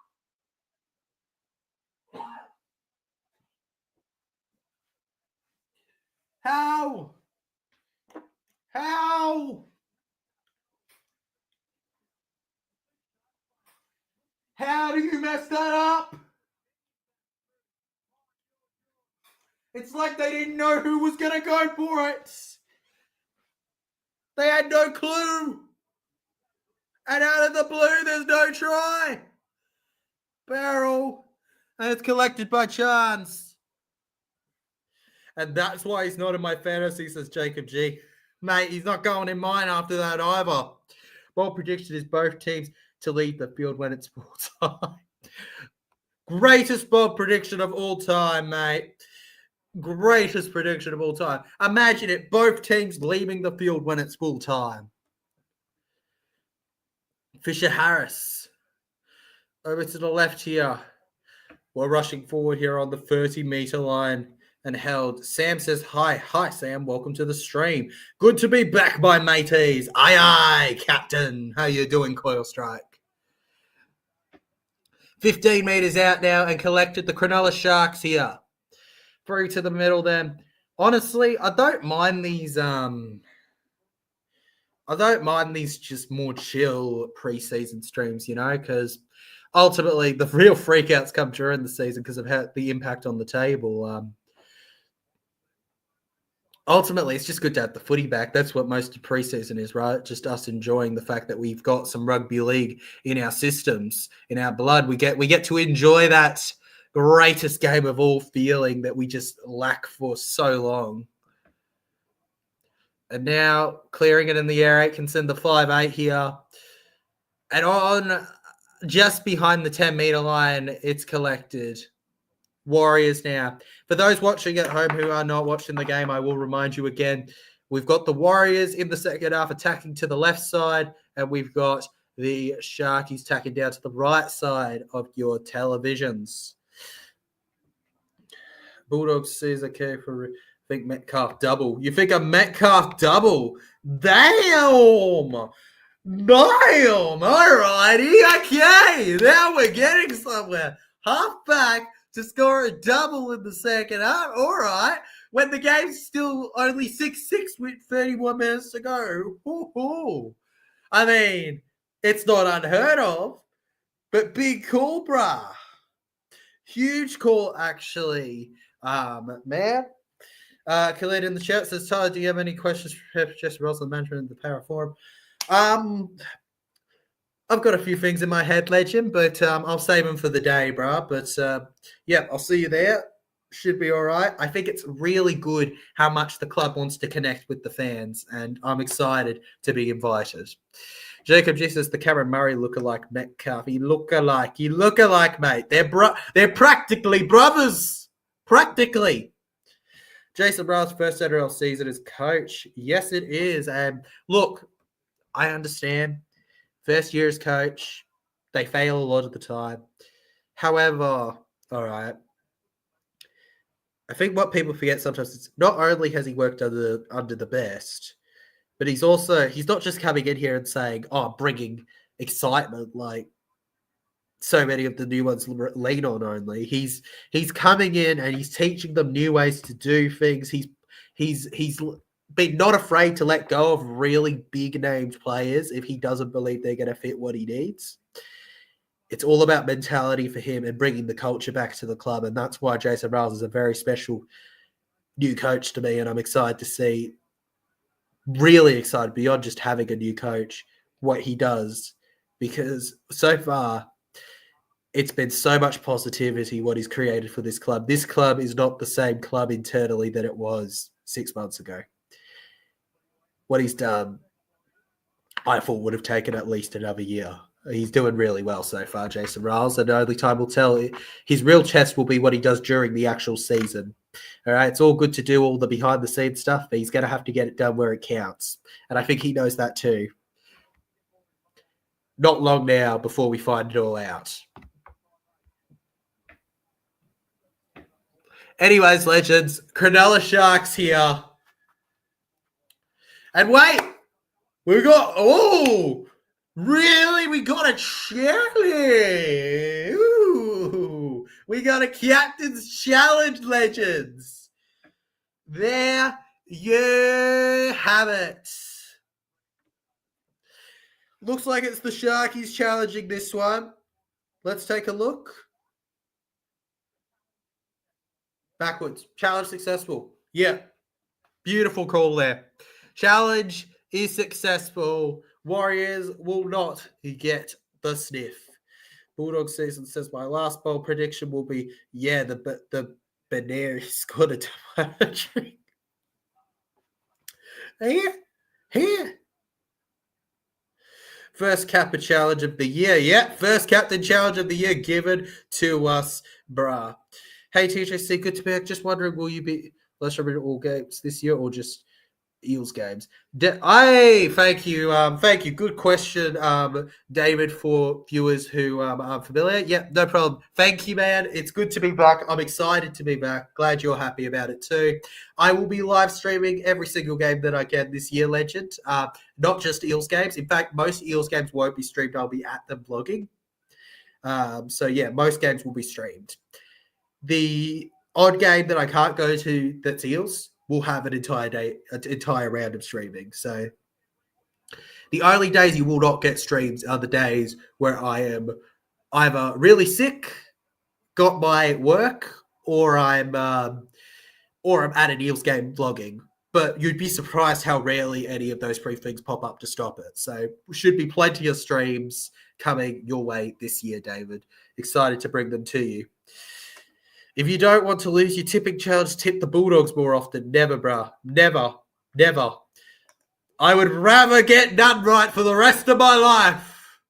How? How? How do you mess that up? It's like they didn't know who was going to go for it. They had no clue. And out of the blue, there's no try. Barrel. And it's collected by Chance. And that's why he's not in my fantasy, says Jacob G. Mate, he's not going in mine after that either. Bold prediction is both teams to lead the field when it's full time. Greatest bold prediction of all time, mate. Greatest prediction of all time. Imagine it, both teams leaving the field when it's full time. Fisher Harris. Over to the left here. We're rushing forward here on the 30-meter line and held. Sam says, hi. Hi, Sam. Welcome to the stream. Good to be back, my mateys. Aye, aye, Captain. How you doing, Coil Strike? 15 meters out now and collected the Cronulla Sharks here. Through to the middle then. Honestly, I don't mind these just more chill preseason streams, because ultimately the real freakouts come during the season because of the impact on the table. Ultimately, it's just good to have the footy back. That's what most of preseason is, right? Just us enjoying the fact that we've got some rugby league in our systems, in our blood. We get to enjoy that greatest game of all feeling that we just lack for so long. And now clearing it in the air 8 can send the 5-8 here. And on just behind the 10-meter line, it's collected. Warriors now. For those watching at home who are not watching the game, I will remind you again, we've got the Warriors in the second half attacking to the left side, and we've got the Sharkies tacking down to the right side of your televisions. Bulldogs sees a care for think Metcalf double. You think a Metcalf double? Damn! Damn! Alrighty, okay. Now we're getting somewhere. Halfback to score a double in the second half. All right. When the game's still only 6-6 with 31 minutes to go. Ooh. I mean, it's not unheard of, but big call, brah. Huge call, actually. Man. Khalid in the chat says, Tyler, do you have any questions for Jesse Roslin, management in the Power Forum? I've got a few things in my head, Legend, but I'll save them for the day, bruh. But yeah, I'll see you there. Should be all right. I think it's really good how much the club wants to connect with the fans, and I'm excited to be invited. Jacob G says the Cameron Murray lookalike Metcalf. You lookalike, mate. They're practically brothers. Practically. Jason Brown's first NRL season as coach. Yes, it is. And look, I understand. First year as coach, they fail a lot of the time. However, all right. I think what people forget sometimes is not only has he worked under the best, but he's not just coming in here and saying, bringing excitement like so many of the new ones lean on only. He's coming in and he's teaching them new ways to do things. He's been not afraid to let go of really big named players if he doesn't believe they're going to fit what he needs. It's all about mentality for him and bringing the culture back to the club. And that's why Jason Riles is a very special new coach to me. And I'm excited to see, really excited beyond just having a new coach, what he does. Because so far, it's been so much positivity what he's created for this club. This club is not the same club internally that it was 6 months ago. What he's done, I thought would have taken at least another year. He's doing really well so far, Jason Riles, and only time will tell. His real test will be what he does during the actual season. All right, it's all good to do all the behind-the-scenes stuff, but he's going to have to get it done where it counts. And I think he knows that too. Not long now before we find it all out. Anyways, legends, Cronulla Sharks here. And wait, we got, really? We got a challenge. Ooh, we got a captain's challenge, legends. There you have it. Looks like it's the Sharkies challenging this one. Let's take a look. Backwards. Challenge successful. Yeah. Beautiful call there. Challenge is successful. Warriors will not get the sniff. Bulldog season says my last bold prediction will be, the Benary's got a tomato drink. Here. First captain challenge of the year. Yeah, first captain challenge of the year given to us, brah. Hey, TJC, good to be back. Just wondering, will you be let's remember all games this year or just Eels games? Thank you. Thank you. Good question, David, for viewers who aren't familiar. Yeah, no problem. Thank you, man. It's good to be back. I'm excited to be back. Glad you're happy about it too. I will be live streaming every single game that I can this year, legend. Not just Eels games. In fact, most Eels games won't be streamed. I'll be at them blogging. So yeah, most games will be streamed. The odd game that I can't go to that's Eels will have an entire round of streaming. So the only days you will not get streams are the days where I am either really sick, got my work, or I'm at an Eels game vlogging. But you'd be surprised how rarely any of those three things pop up to stop it. So should be plenty of streams coming your way this year, David. Excited to bring them to you. If you don't want to lose your tipping challenge, tip the Bulldogs more often. Never, bruh. Never. I would rather get none right for the rest of my life.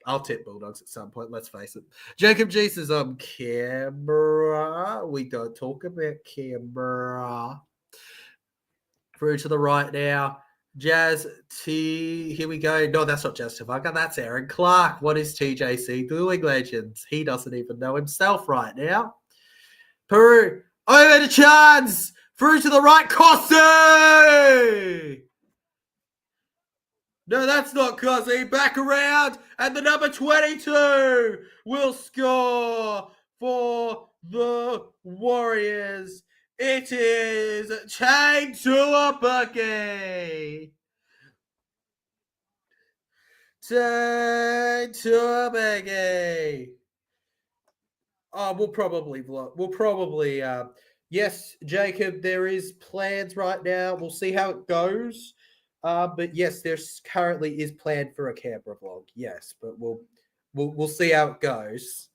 I'll tip Bulldogs at some point, let's face it. Jacob G says, Canberra. We don't talk about Canberra. Through to the right now. Jazz T. Here we go. No, that's not Jazz Tavaka. That's Aaron Clark. What is TJC doing, legends? He doesn't even know himself right now. Peru. Over to Chance. Through to the right. Kossi. No, that's not Kossi. Back around. And the number 22 will score for the Warriors. It is Chang Tuapaki. Chang Tuapaki. Oh, we'll probably vlog. Yes, Jacob, there is plans right now. We'll see how it goes. But yes, there's currently is planned for a Canberra vlog. Yes, but we'll see how it goes.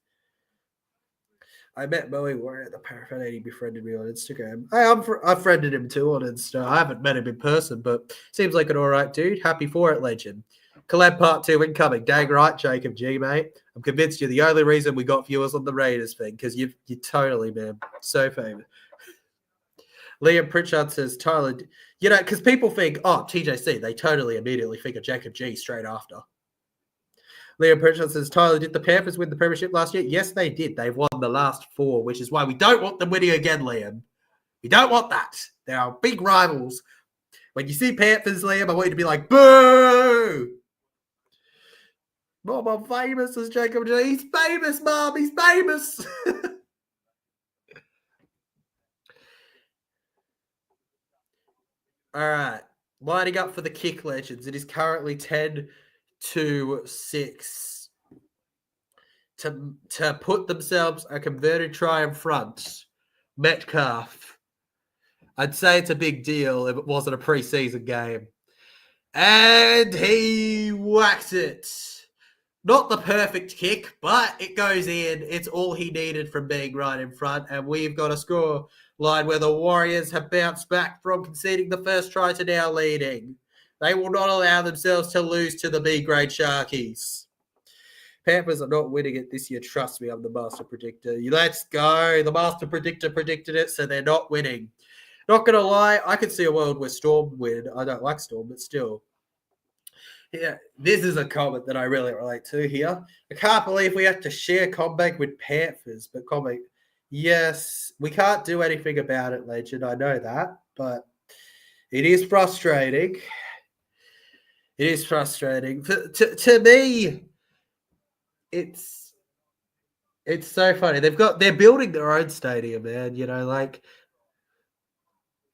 I met Moe Warrior at the Parafan. He befriended me on Instagram. I've friended him too on Insta. I haven't met him in person, but seems like an all right dude. Happy for it, legend. Collab Part 2 incoming. Dang right, Jacob G, mate. I'm convinced you're the only reason we got viewers on the Raiders thing, because you totally, man, so famous. Liam Pritchard says, Tyler, because people think, TJC, they totally immediately think of Jacob G straight after. Liam Pritchard says, Tyler, did the Panthers win the premiership last year? Yes, they did. They've won the last 4, which is why we don't want them winning again, Liam. We don't want that. They are big rivals. When you see Panthers, Liam, I want you to be like, boo! Mom, I'm famous as Jacob G. He's famous, Mom. He's famous. All right. Lining up for the kick, legends. It is currently 10-6 to put themselves a converted try in front. Metcalf. I'd say it's a big deal if it wasn't a preseason game. And he whacks it. Not the perfect kick, but it goes in. It's all he needed from being right in front. And we've got a score line where the Warriors have bounced back from conceding the first try to now leading. They will not allow themselves to lose to the B-grade Sharkies. Panthers are not winning it this year. Trust me, I'm the master predictor. Let's go. The master predictor predicted it, so they're not winning. Not going to lie, I could see a world where Storm win. I don't like Storm, but still. Yeah, this is a comment that I really relate to here. I can't believe we have to share CommBank with Panthers, but CommBank, yes, we can't do anything about it, legend. I know that, but it is frustrating. It is frustrating. To me, it's so funny. They're building their own stadium, man.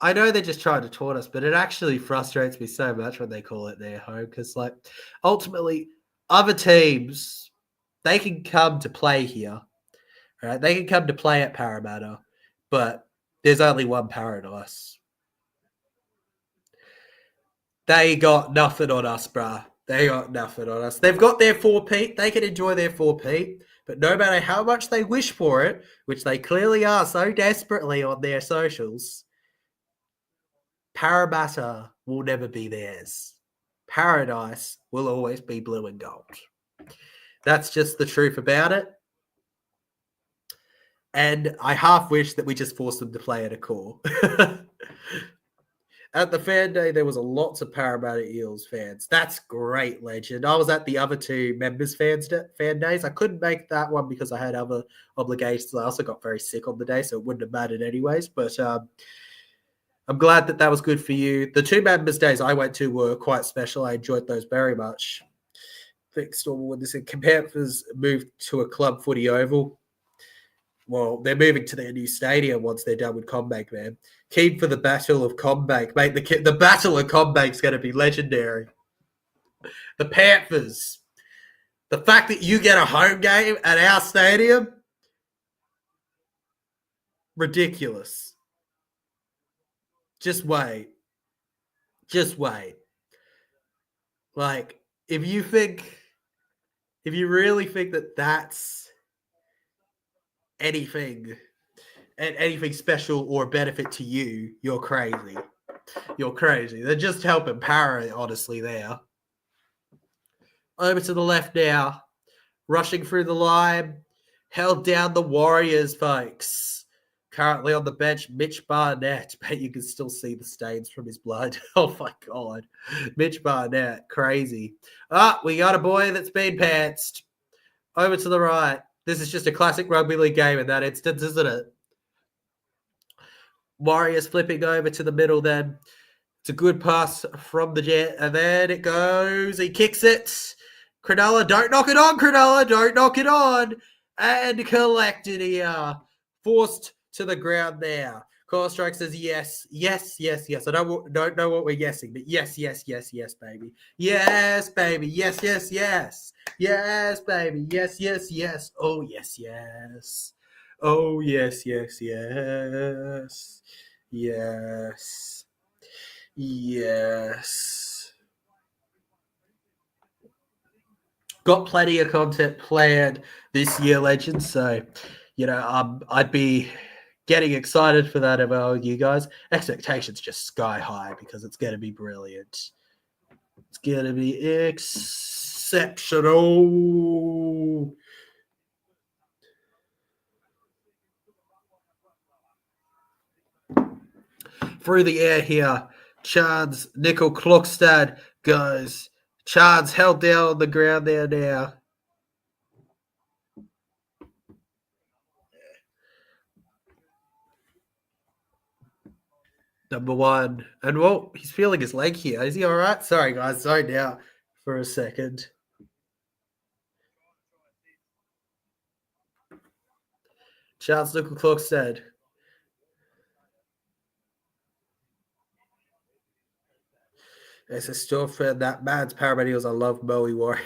I know they're just trying to taunt us, but it actually frustrates me so much when they call it their home because, ultimately, other teams, they can come to play here. Right? They can come to play at Parramatta, but there's only one Paradise. They got nothing on us, bruh. They got nothing on us. They've got their 4P. They can enjoy their 4P, but no matter how much they wish for it, which they clearly are so desperately on their socials, Parramatta will never be theirs. Paradise will always be blue and gold. That's just the truth about it. And I half wish that we just forced them to play at a core. At the fan day, there was lots of Parramatta Eels fans. That's great, legend. I was at the other 2 members fan days. I couldn't make that one because I had other obligations. I also got very sick on the day, so it wouldn't have mattered anyways. But I'm glad that was good for you. The 2 members days I went to were quite special. I enjoyed those very much. I think Storm will win this. Panthers moved to a club footy oval. Well, they're moving to their new stadium once they're done with CommBank, man. Keen for the Battle of CommBank. Mate, the Battle of CommBank's going to be legendary. The Panthers. The fact that you get a home game at our stadium, ridiculous. Just wait. Just wait. If you really think that that's anything special or a benefit to you, you're crazy. You're crazy. They're just helping Para, honestly, there. Over to the left now. Rushing through the line. Held down the Warriors, folks. Currently on the bench, Mitch Barnett. Bet you can still see the stains from his blood. Oh, my God. Mitch Barnett. Crazy. We got a boy that's been pantsed. Over to the right. This is just a classic rugby league game in that instance, isn't it? Warriors flipping over to the middle then. It's a good pass from the Jet. And then it goes. He kicks it. Cronulla, don't knock it on, Cronulla. Don't knock it on. And collected here. Forced to the ground there. Strike says yes. Yes, yes, yes. I don't know what we're guessing, but yes, yes, yes, yes, baby. Yes, baby. Yes, yes, yes. Yes, baby. Yes, yes, yes. Oh, yes, yes. Oh, yes, yes, yes. Yes. Yes. Got plenty of content planned this year, legends. So, I'd be getting excited for that if I were you guys. Expectations just sky high because it's going to be brilliant. It's going to be exceptional. Through the air here, Chance Nickel Klokstad goes. Chance held down on the ground there now. Number one. And, he's feeling his leg here. Is he all right? Sorry, guys. Sorry now for a second. Chance Nickel Klokstad. It's a store for that man's paramedials. I love Moe Warrior.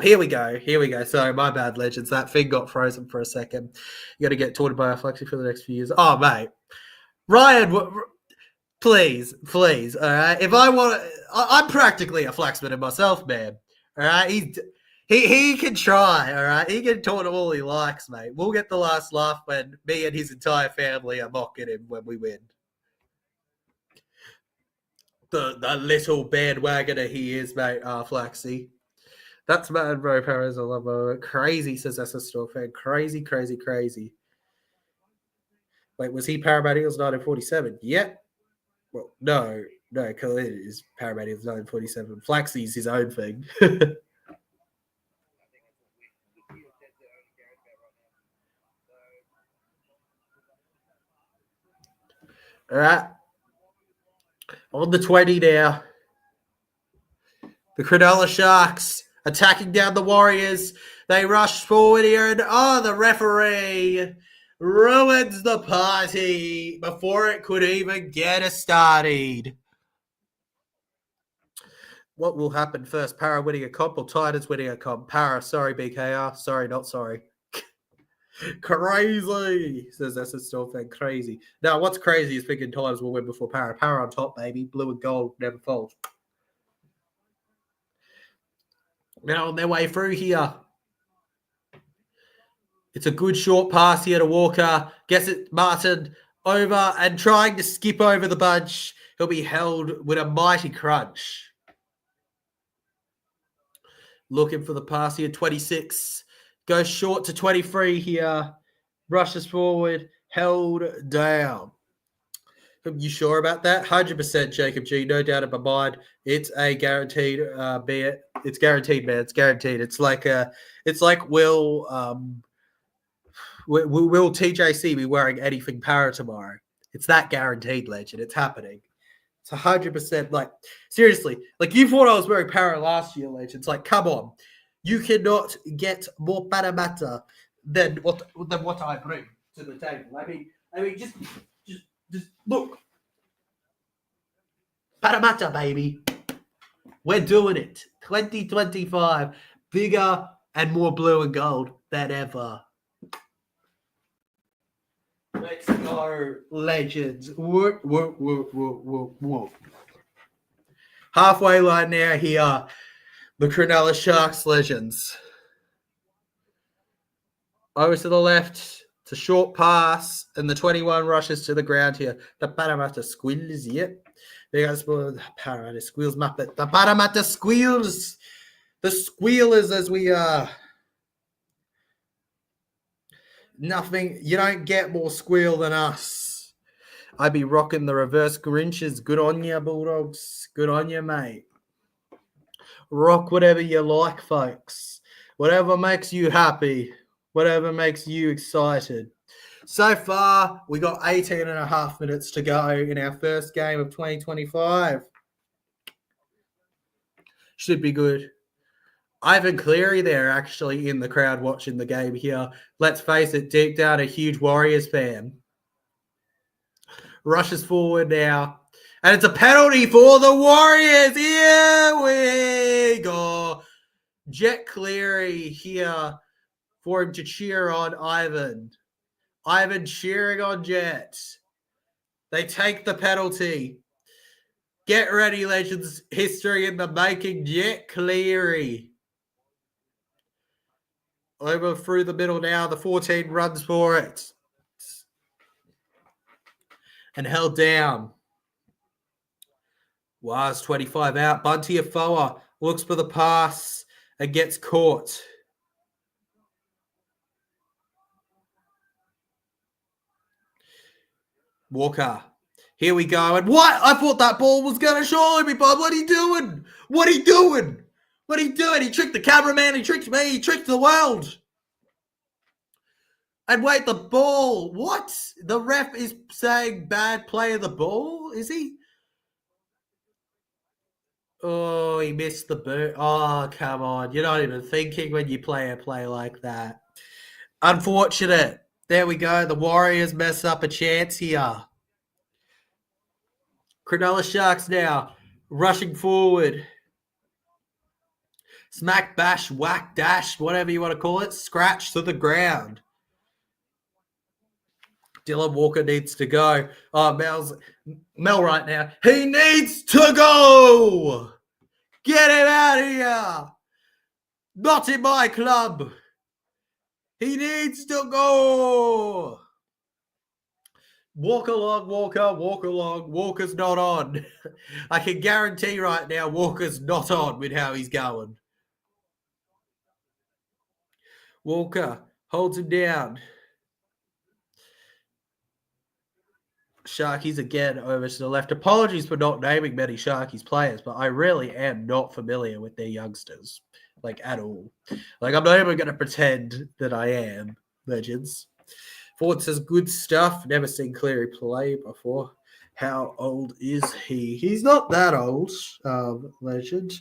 Here we go. Sorry, my bad, legends. That thing got frozen for a second. You got to get taunted by a flexi for the next few years. Oh, mate. Ryan, please. All right. If I want I'm practically a flaxman myself, man. All right. He can try. All right. He can taunt all he likes, mate. We'll get the last laugh when me and his entire family are mocking him when we win. The little bandwagoner he is, mate. Flaxy. That's mad, bro. Perez, I love it. Crazy, says SS Store fan. Crazy. Wait, was he Paramedials 1947? Yep. Well, no, Khalid is Paramedials 1947. Flaxy's his own thing. All right. On the 20 now. The Cronulla Sharks attacking down the Warriors. They rush forward here, and the referee ruins the party before it could even get started. What will happen first? Para winning a comp or Titans winning a comp? Para, sorry, BKR. Sorry, not sorry. Crazy, says that's a still fan. Crazy. Now, what's crazy is thinking Titans will win before Para. Para on top, baby. Blue and gold never falls. Now on their way through here. It's a good short pass here to Walker. Gets it, Martin, over and trying to skip over the bunch. He'll be held with a mighty crunch. Looking for the pass here, 26. Goes short to 23 here. Rushes forward, held down. Are you sure about that? 100%, Jacob G. No doubt in my mind. It's a guaranteed bet. It's guaranteed, man. It's guaranteed. It's like will TJC be wearing anything Para tomorrow? It's that guaranteed, legend. It's happening. It's 100%. Like, seriously, like you thought I was wearing Para last year, legend. It's like, come on. You cannot get more Parramatta than what I bring to the table. I mean, just look. Parramatta, baby. We're doing it. 2025. Bigger and more blue and gold than ever. Let's go, legends. Whoa. Halfway line now here. The Cronulla Sharks, legends. Over to the left. It's a short pass, and the 21 rushes to the ground here. The Parramatta Squills, yep. There goes the Parramatta Squills, Muppet. The Parramatta Squills. The Squealers, as we are. Nothing, you don't get more squeal than us. I'd be rocking the reverse Grinches. Good on you, Bulldogs. Good on you, mate. Rock whatever you like, folks. Whatever makes you happy. Whatever makes you excited. So far, we got 18 and a half minutes to go in our first game of 2025. Should be good. Ivan Cleary there actually in the crowd watching the game here. Let's face it, deep down a huge Warriors fan. Rushes forward now. And it's a penalty for the Warriors. Here we go. Jet Cleary here for him to cheer on Ivan. Ivan cheering on Jet. They take the penalty. Get ready, Legends. History in the making. Jet Cleary. Over through the middle now. The 14 runs for it. And held down. Was 25 out. Bunty Afoa looks for the pass and gets caught. Walker. Here we go. And what? I thought that ball was going to surely be Bob. What are you doing? What are you doing? What are you doing? He tricked the cameraman. He tricked me. He tricked the world. And wait, the ball. What? The ref is saying bad play of the ball? Is he? Oh, he missed the boot. Oh, come on. You're not even thinking when you play a play like that. Unfortunate. There we go. The Warriors mess up a chance here. Cronulla Sharks now rushing forward. Smack, bash, whack, dash, whatever you want to call it. Scratch to the ground. Dylan Walker needs to go. Oh, Mel right now. He needs to go. Get him out of here. Not in my club. He needs to go. Walk along, Walker. Walk along. Walker's not on. I can guarantee right now Walker's not on with how he's going. Walker holds him down. Sharkies again over to the left. Apologies for not naming many Sharkies players, but I really am not familiar with their youngsters, like at all. Like I'm not even going to pretend that I am, Legends. Ford says good stuff. Never seen Cleary play before. How old is he? He's not that old, Legend.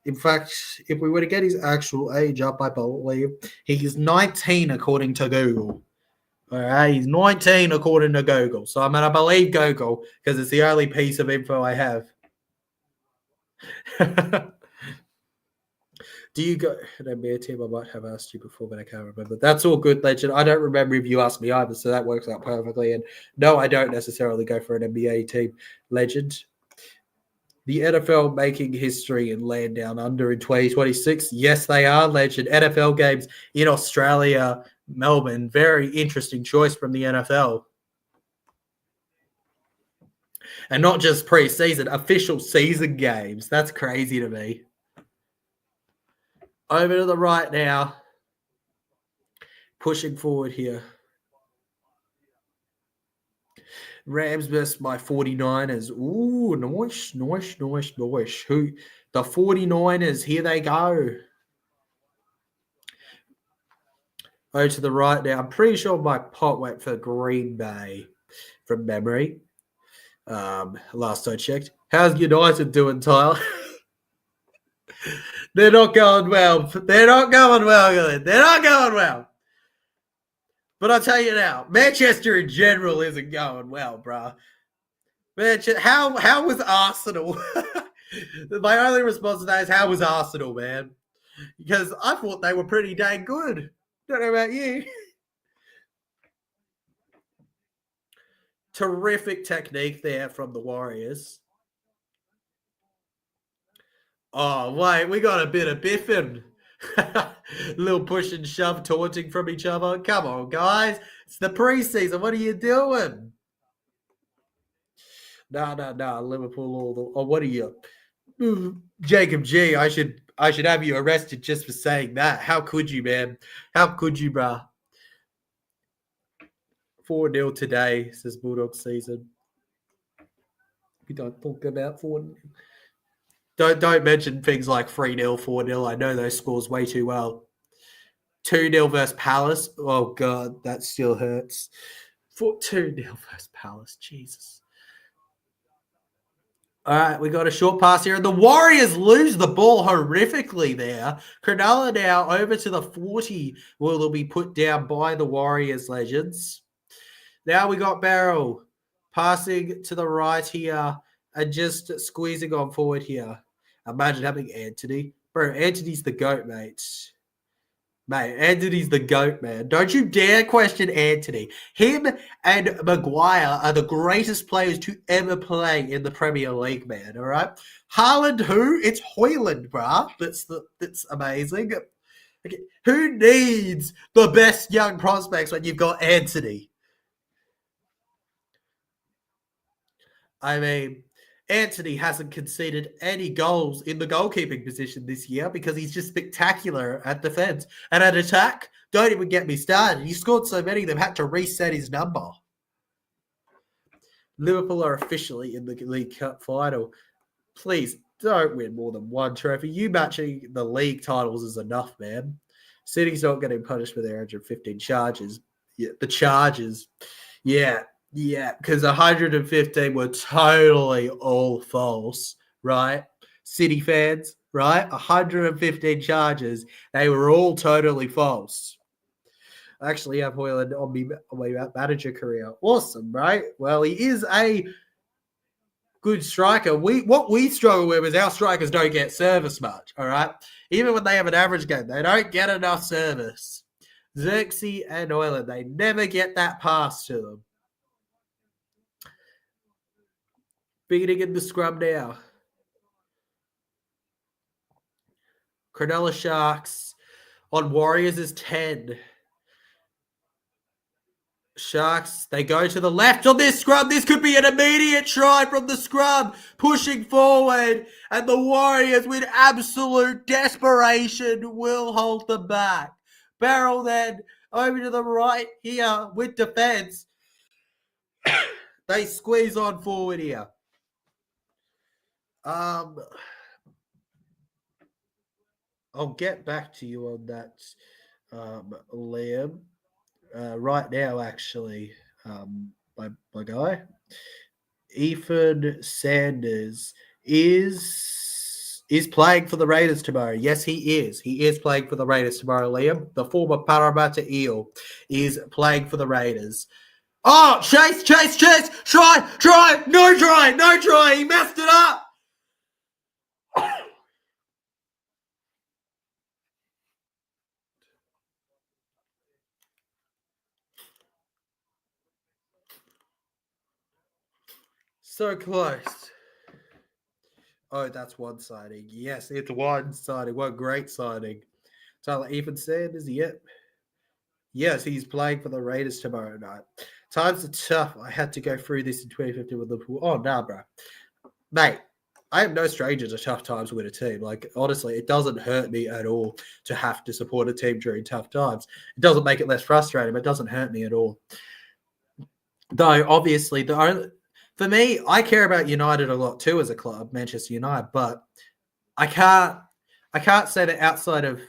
In fact, if we were to get his actual age up, I believe he's 19 according to Google. All right, he's 19 according to Google. So I'm going to believe Google because it's the only piece of info I have. Do you go an NBA team? I might have asked you before, but I can't remember. That's all good, Legend. I don't remember if you asked me either, so that works out perfectly. And no, I don't necessarily go for an NBA team, Legend. The NFL making history and land down under in 2026. Yes, they are, Legend. NFL games in Australia, Melbourne. Very interesting choice from the NFL. And not just pre-season, official season games. That's crazy to me. Over to the right now. Pushing forward here. Rams versus my 49ers. Ooh, nice. Who? The 49ers, here they go. Over to the right now. I'm pretty sure my pot went for Green Bay from memory. Last I checked. How's United doing, Tyler? They're not going well. They're not going well. But I'll tell you now, Manchester in general isn't going well, bro. Manchester, how was Arsenal? My only response to that is, how was Arsenal, man? Because I thought they were pretty dang good. Don't know about you. Terrific technique there from the Warriors. Oh, wait, we got a bit of biffing. Little push and shove taunting from each other. Come on, guys. It's the preseason. What are you doing? Nah. Liverpool all the. Oh, what are you? Jacob G, I should have you arrested just for saying that. How could you, man? How could you, bruh? 4-0 today, says Bulldog season. We don't talk about 4-0. Don't mention things like 3-0, 4-0. I know those scores way too well. 2-0 versus Palace. Oh, God, that still hurts. 2-0 versus Palace. Jesus. All right, we got a short pass here. And the Warriors lose the ball horrifically there. Cronulla now over to the 40. Will they'll be put down by the Warriors legends. Now we got Barrel passing to the right here and just squeezing on forward here. Imagine having Anthony. Bro, Anthony's the GOAT, mate. Mate, Anthony's the GOAT, man. Don't you dare question Anthony. Him and Maguire are the greatest players to ever play in the Premier League, man, all right? Haaland, who? It's Hoyland, bruh. That's amazing. Okay. Who needs the best young prospects when you've got Anthony? I mean, Anthony hasn't conceded any goals in the goalkeeping position this year because he's just spectacular at defense. And at attack, don't even get me started. He scored so many, they've had to reset his number. Liverpool are officially in the League Cup final. Please don't win more than one trophy. You matching the league titles is enough, man. City's not getting punished for their 115 charges. Yeah, the charges. Yeah, because 115 were totally all false, right? City fans, right? 115 charges, they were all totally false. I actually have Hoyland on my manager career. Awesome, right? Well, he is a good striker. What we struggle with is our strikers don't get service much, all right? Even when they have an average game, they don't get enough service. Xerxes and Hoyland, they never get that pass to them. Beating in the scrum now. Cronulla Sharks on Warriors is 10. Sharks, they go to the left on this scrum. This could be an immediate try from the scrum. Pushing forward. And the Warriors, with absolute desperation, will hold them back. Barrel then over to the right here with defense. They squeeze on forward here. I'll get back to you on that, Liam. Right now, actually, my guy, Ethan Sanders is playing for the Raiders tomorrow. Yes, he is. He is playing for the Raiders tomorrow, Liam. The former Parramatta Eel is playing for the Raiders. Oh, chase! Try! No try! He messed it up! So close. Oh, that's one signing. Yes, it's one signing. One great signing. Tyler Ethan Sanders, yep. Yes, he's playing for the Raiders tomorrow night. Times are tough. I had to go through this in 2015 with Liverpool. Oh, nah, bro. Mate, I am no stranger to tough times with a team. Like, honestly, it doesn't hurt me at all to have to support a team during tough times. It doesn't make it less frustrating, but it doesn't hurt me at all. Though, obviously, for me, I care about United a lot too as a club, Manchester United, but I can't say that outside of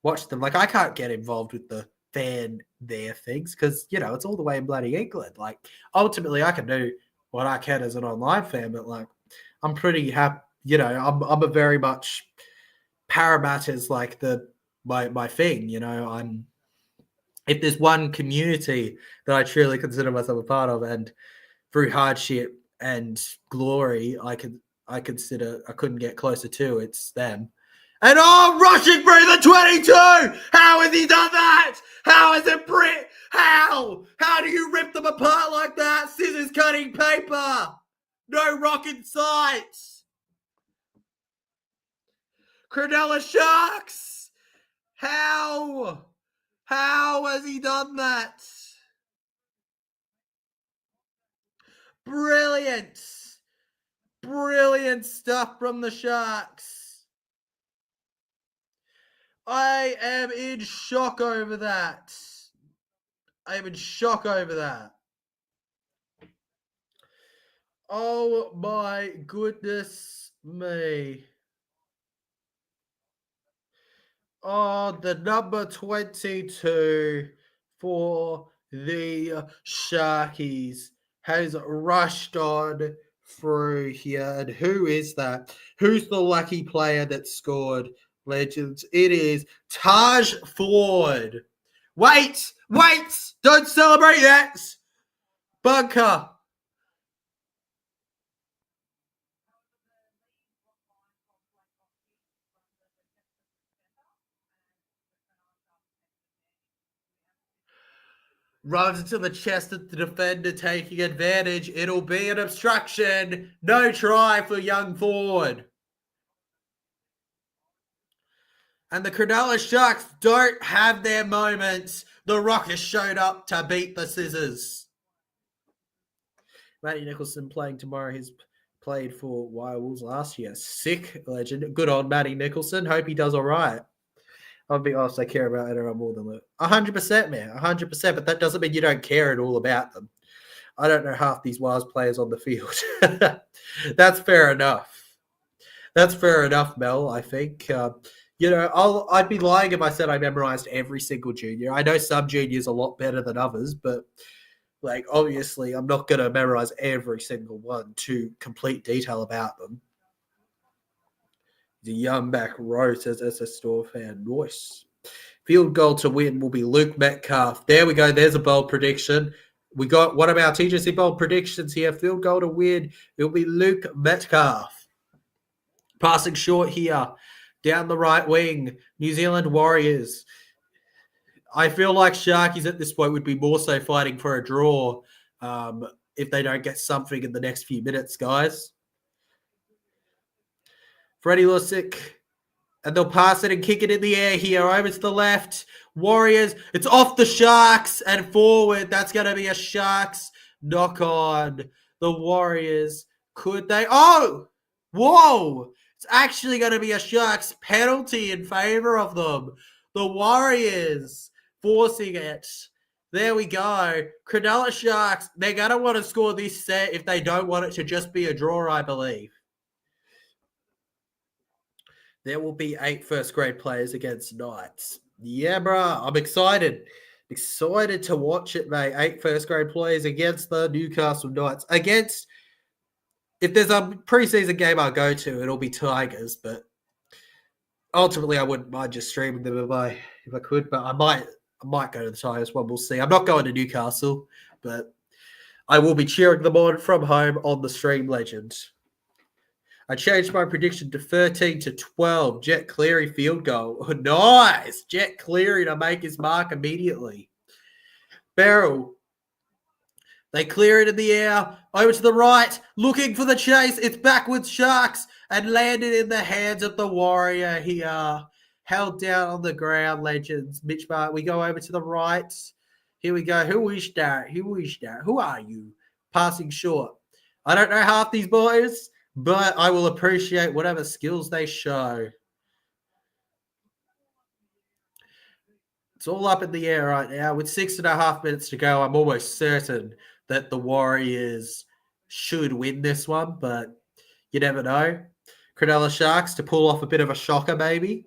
watch them. Like, I can't get involved with the fan their things because, it's all the way in bloody England. Like, ultimately, I can do what I can as an online fan, but, like, I'm pretty happy. I'm a very much Parramatta's like my thing. If there's one community that I truly consider myself a part of, and through hardship and glory, I consider I couldn't get closer to, it's them. And rushing through the 22! How has he done that? How has it Brit? How? How do you rip them apart like that? Scissors cutting paper. No rocket sight. Cronulla Sharks How? How has he done that? Brilliant. Brilliant stuff from the Sharks. I am in shock over that. I am in shock over that. Oh my goodness me. Oh, the number 22 for the Sharkies has rushed on through here. And who is that? Who's the lucky player that scored, Legends? It is Taj Ford. Wait! Don't celebrate that! Bunker. Runs into the chest of the defender, taking advantage. It'll be an obstruction. No try for young Ford. And the Cronulla Sharks don't have their moments. The Rockets showed up to beat the Scissors. Matty Nicholson playing tomorrow. He's played for Wolves last year. Sick legend. Good on Matty Nicholson. Hope he does all right. I'll be honest, I care about NRL more than that. 100%, man. 100%. But that doesn't mean you don't care at all about them. I don't know half these Wales players on the field. That's fair enough. That's fair enough, Mel, I think. I'd be lying if I said I memorized every single junior. I know some juniors are a lot better than others, but obviously I'm not going to memorize every single one to complete detail about them. The young back row says as a store fan. Nice. Field goal to win will be Luke Metcalf. There we go. There's a bold prediction. We got one of our TGC bold predictions here. Field goal to win. It'll be Luke Metcalf. Passing short here. Down the right wing. New Zealand Warriors. I feel like Sharkies at this point would be more so fighting for a draw if they don't get something in the next few minutes, guys. Freddie Lussick. And they'll pass it and kick it in the air here. Over to the left. Warriors. It's off the Sharks and forward. That's going to be a Sharks knock on. The Warriors. Could they? Oh! Whoa! It's actually going to be a Sharks penalty in favor of them. The Warriors forcing it. There we go. Cronulla Sharks. They're going to want to score this set if they don't want it to just be a draw, I believe. There will be 8 first-grade players against Knights. Yeah, bro. I'm excited. Excited to watch it, mate. 8 first-grade players against the Newcastle Knights. If there's a preseason game I'll go to, it'll be Tigers, but ultimately I wouldn't mind just streaming them if I could, but I might go to the Tigers one. We'll see. I'm not going to Newcastle, but I will be cheering them on from home on the stream, Legend. I changed my prediction to 13-12. Jet Cleary field goal. Oh, nice. Jet Cleary to make his mark immediately. Barrel. They clear it in the air. Over to the right. Looking for the chase. It's backwards Sharks. And landed in the hands of the Warrior here. Held down on the ground, Legends. Mitch Bart. We go over to the right. Here we go. Who is that? Who are you? Passing short. I don't know half these boys, but I will appreciate whatever skills they show. It's all up in the air right now. With 6.5 minutes to go, I'm almost certain that the Warriors should win this one, but you never know. Cronulla Sharks to pull off a bit of a shocker, maybe.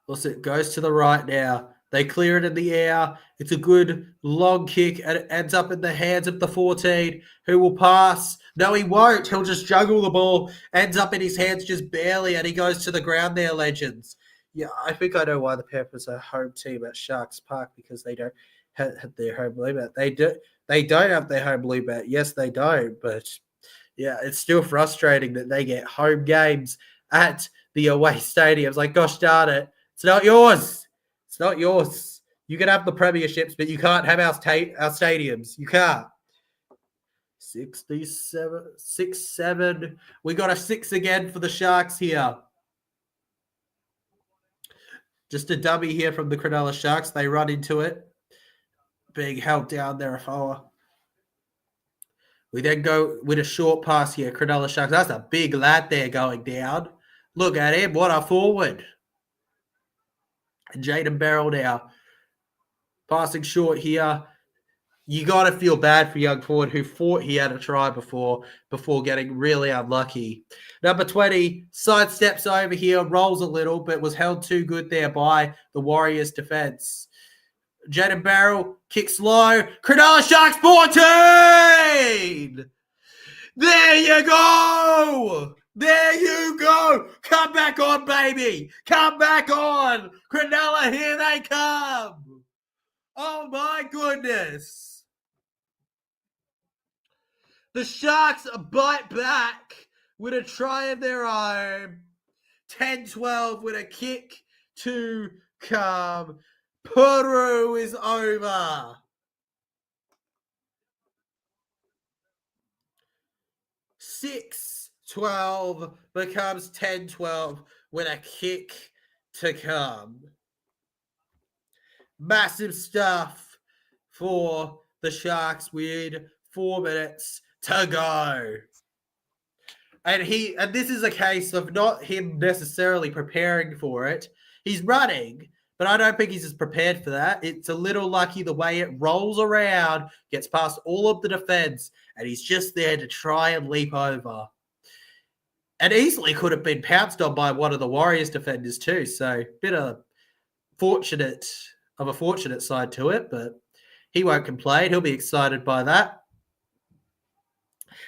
Also, it goes to the right now. They clear it in the air. It's a good long kick, and it ends up in the hands of the 14, who will pass. No, he won't. He'll just juggle the ball. Ends up in his hands just barely, and he goes to the ground there, Legends. Yeah, I think I know why the Panthers are home team at Sharks Park, because they don't have their home blue bat. They don't have their home blue bat. Yes, they don't. But, yeah, it's still frustrating that they get home games at the away stadiums. Like, gosh darn it. It's not yours. It's not yours. You can have the premierships, but you can't have our stadiums. You can't. 67, 6-7. We got a 6 again for the Sharks here. Just a dummy here from the Cronulla Sharks. They run into it. Being held down there. We then go with a short pass here. Cronulla Sharks. That's a big lad there going down. Look at him. What a forward. And Jaden Barrell now. Passing short here. You got to feel bad for young forward who thought he had a try before getting really unlucky. Number 20 sidesteps over here, rolls a little, but was held too good there by the Warriors defense. Jaden Barrell kicks low. Cronulla Sharks 14! There you go! There you go! Come back on, baby! Come back on! Cronulla, here they come! Oh my goodness! The Sharks bite back with a try of their own. 10-12 with a kick to come. Peru is over. 6-12 becomes 10-12 with a kick to come. Massive stuff for the Sharks with 4 minutes to go. And this is a case of not him necessarily preparing for it. He's running, but I don't think he's as prepared for that. It's a little lucky the way it rolls around, gets past all of the defense, and he's just there to try and leap over. And easily could have been pounced on by one of the Warriors defenders too. So bit of a fortunate side to it, but he won't complain. He'll be excited by that.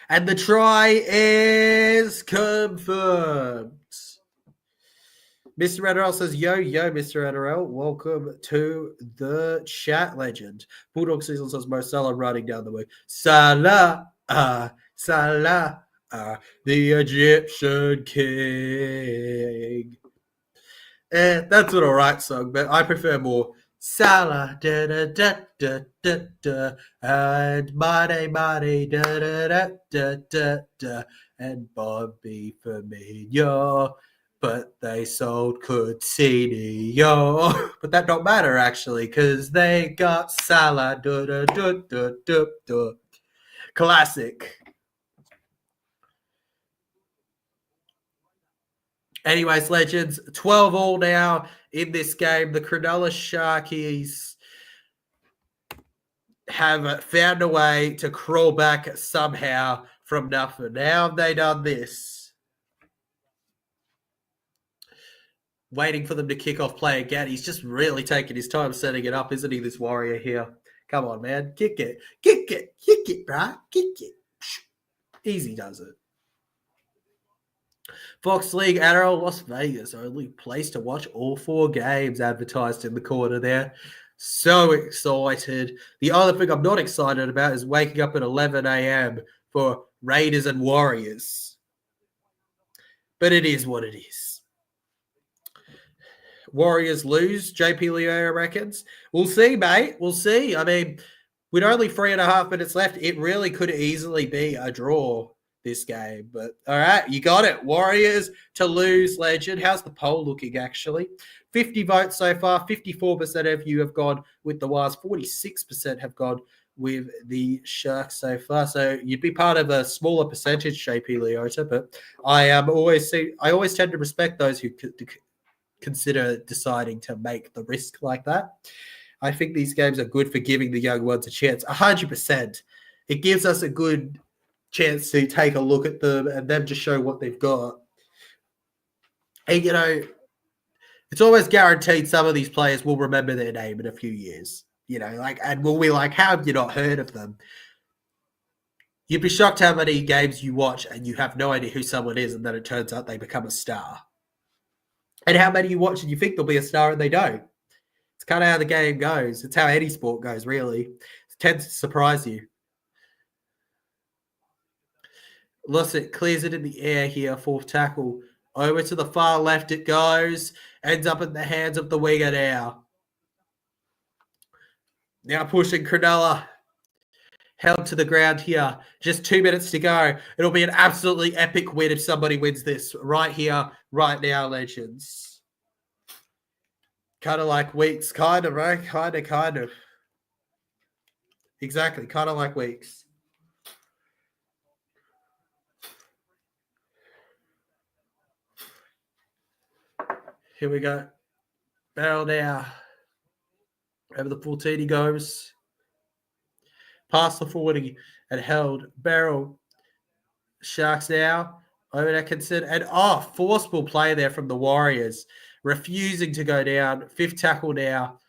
And the try is confirmed. Mr. NRL says, yo, Mr. NRL, welcome to the chat, legend. Bulldog Season says, Mo Salah running down the way. Salah, the Egyptian king. That's an all right song, but I prefer more Salah, da da da da da da, and Mane, da da da da da da, and Bobby Firmino, but they sold Coutinho. But that don't matter actually, because they got Salah, da da da da da da. Classic. Anyways, legends, 12-all now in this game. The Cronulla Sharkies have found a way to crawl back somehow from nothing. Now have they done this? Waiting for them to kick off play again. He's just really taking his time setting it up, isn't he, this Warrior here? Come on, man. Kick it, bruh. Kick it. Easy does it. Fox League, NRL, Las Vegas, only place to watch all 4 games advertised in the corner there. So excited. The other thing I'm not excited about is waking up at 11 a.m. for Raiders and Warriors. But it is what it is. Warriors lose, JP Leo reckons. We'll see, mate. We'll see. I mean, with only 3.5 minutes left, it really could easily be a draw this game. But all right, you got it. Warriors to lose, legend. How's the poll looking, actually? 50 votes so far. 54% of you have gone with the Wires. 46% have gone with the Sharks so far. So you'd be part of a smaller percentage, JP Leota. But I always tend to respect those who consider deciding to make the risk like that. I think these games are good for giving the young ones a chance. 100%. It gives us a good chance to take a look at them and them just show what they've got. And, you know, it's always guaranteed some of these players will remember their name in a few years. You know, like, and we'll be like, how have you not heard of them? You'd be shocked how many games you watch and you have no idea who someone is, and then it turns out they become a star. And how many you watch and you think they'll be a star and they don't. It's kind of how the game goes. It's how any sport goes, really. It tends to surprise you. Lussick clears it in the air here, 4th tackle. Over to the far left it goes. Ends up in the hands of the winger now. Now pushing Cronulla. Held to the ground here. Just 2 minutes to go. It'll be an absolutely epic win if somebody wins this right here, right now, legends. Kind of like Weeks, kind of, right? Kind of. Exactly, kind of like Weeks. Here we go. Barrel now. Over the 14 he goes. Past the 40 and held. Barrel. Sharks now. Over Atkinson. And forcible play there from the Warriors. Refusing to go down. Fifth tackle now.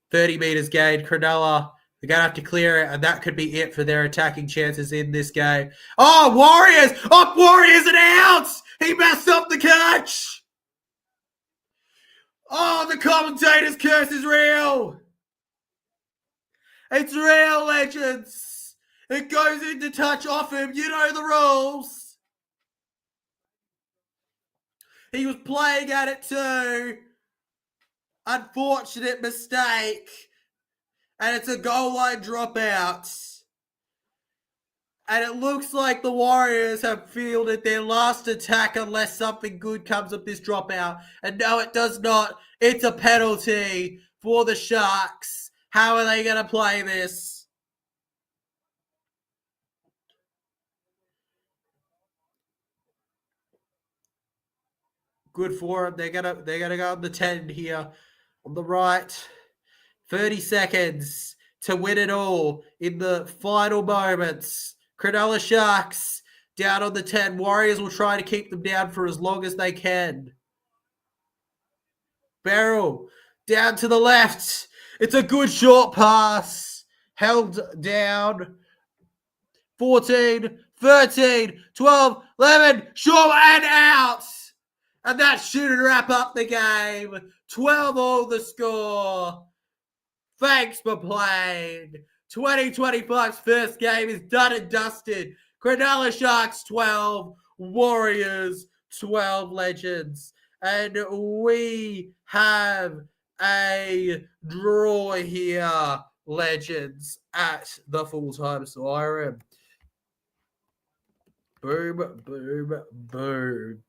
30 metres gained. Cronulla. They're going to have to clear it, and that could be it for their attacking chances in this game. Oh, Warriors! Oh, Warriors and outs! He messed up the catch! Oh, the commentator's curse is real! It's real, legends! It goes into touch off him. You know the rules. He was playing at it too. Unfortunate mistake. And it's a goal line dropout. And it looks like the Warriors have fielded their last attack unless something good comes of this dropout. And no, it does not. It's a penalty for the Sharks. How are they going to play this? Good for them. They're gonna go on the 10 here on the right. 30 seconds to win it all in the final moments. Cronulla Sharks down on the 10. Warriors will try to keep them down for as long as they can. Barrel down to the left. It's a good short pass. Held down. 14, 13, 12, 11. Short and out. And that should wrap up the game. 12 all the score. Thanks for playing. 2025's first game is done and dusted. Cronulla Sharks 12, Warriors 12 legends. And we have a draw here, legends, at the full-time siren. Boom, boom, boom.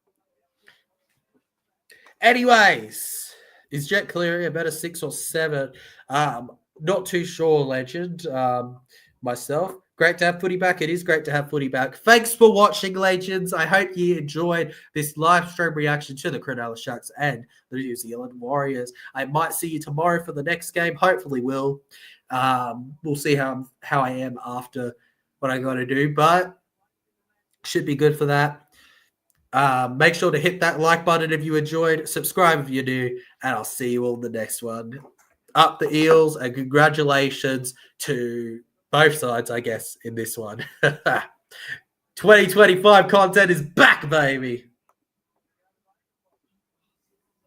Anyways, is Jet Cleary a better 6 or 7? Not too sure, legend. Myself. Great to have footy back. It is great to have footy back. Thanks for watching, legends. I hope you enjoyed this live stream reaction to the Cronulla Sharks and the New Zealand Warriors. I might see you tomorrow for the next game. Hopefully will. We'll see how I am after what I got to do, but should be good for that. Make sure to hit that like button if you enjoyed, subscribe if you do, and I'll see you all in the next one. Up the Eels, and congratulations to both sides, I guess, in this one. 2025 content is back, baby.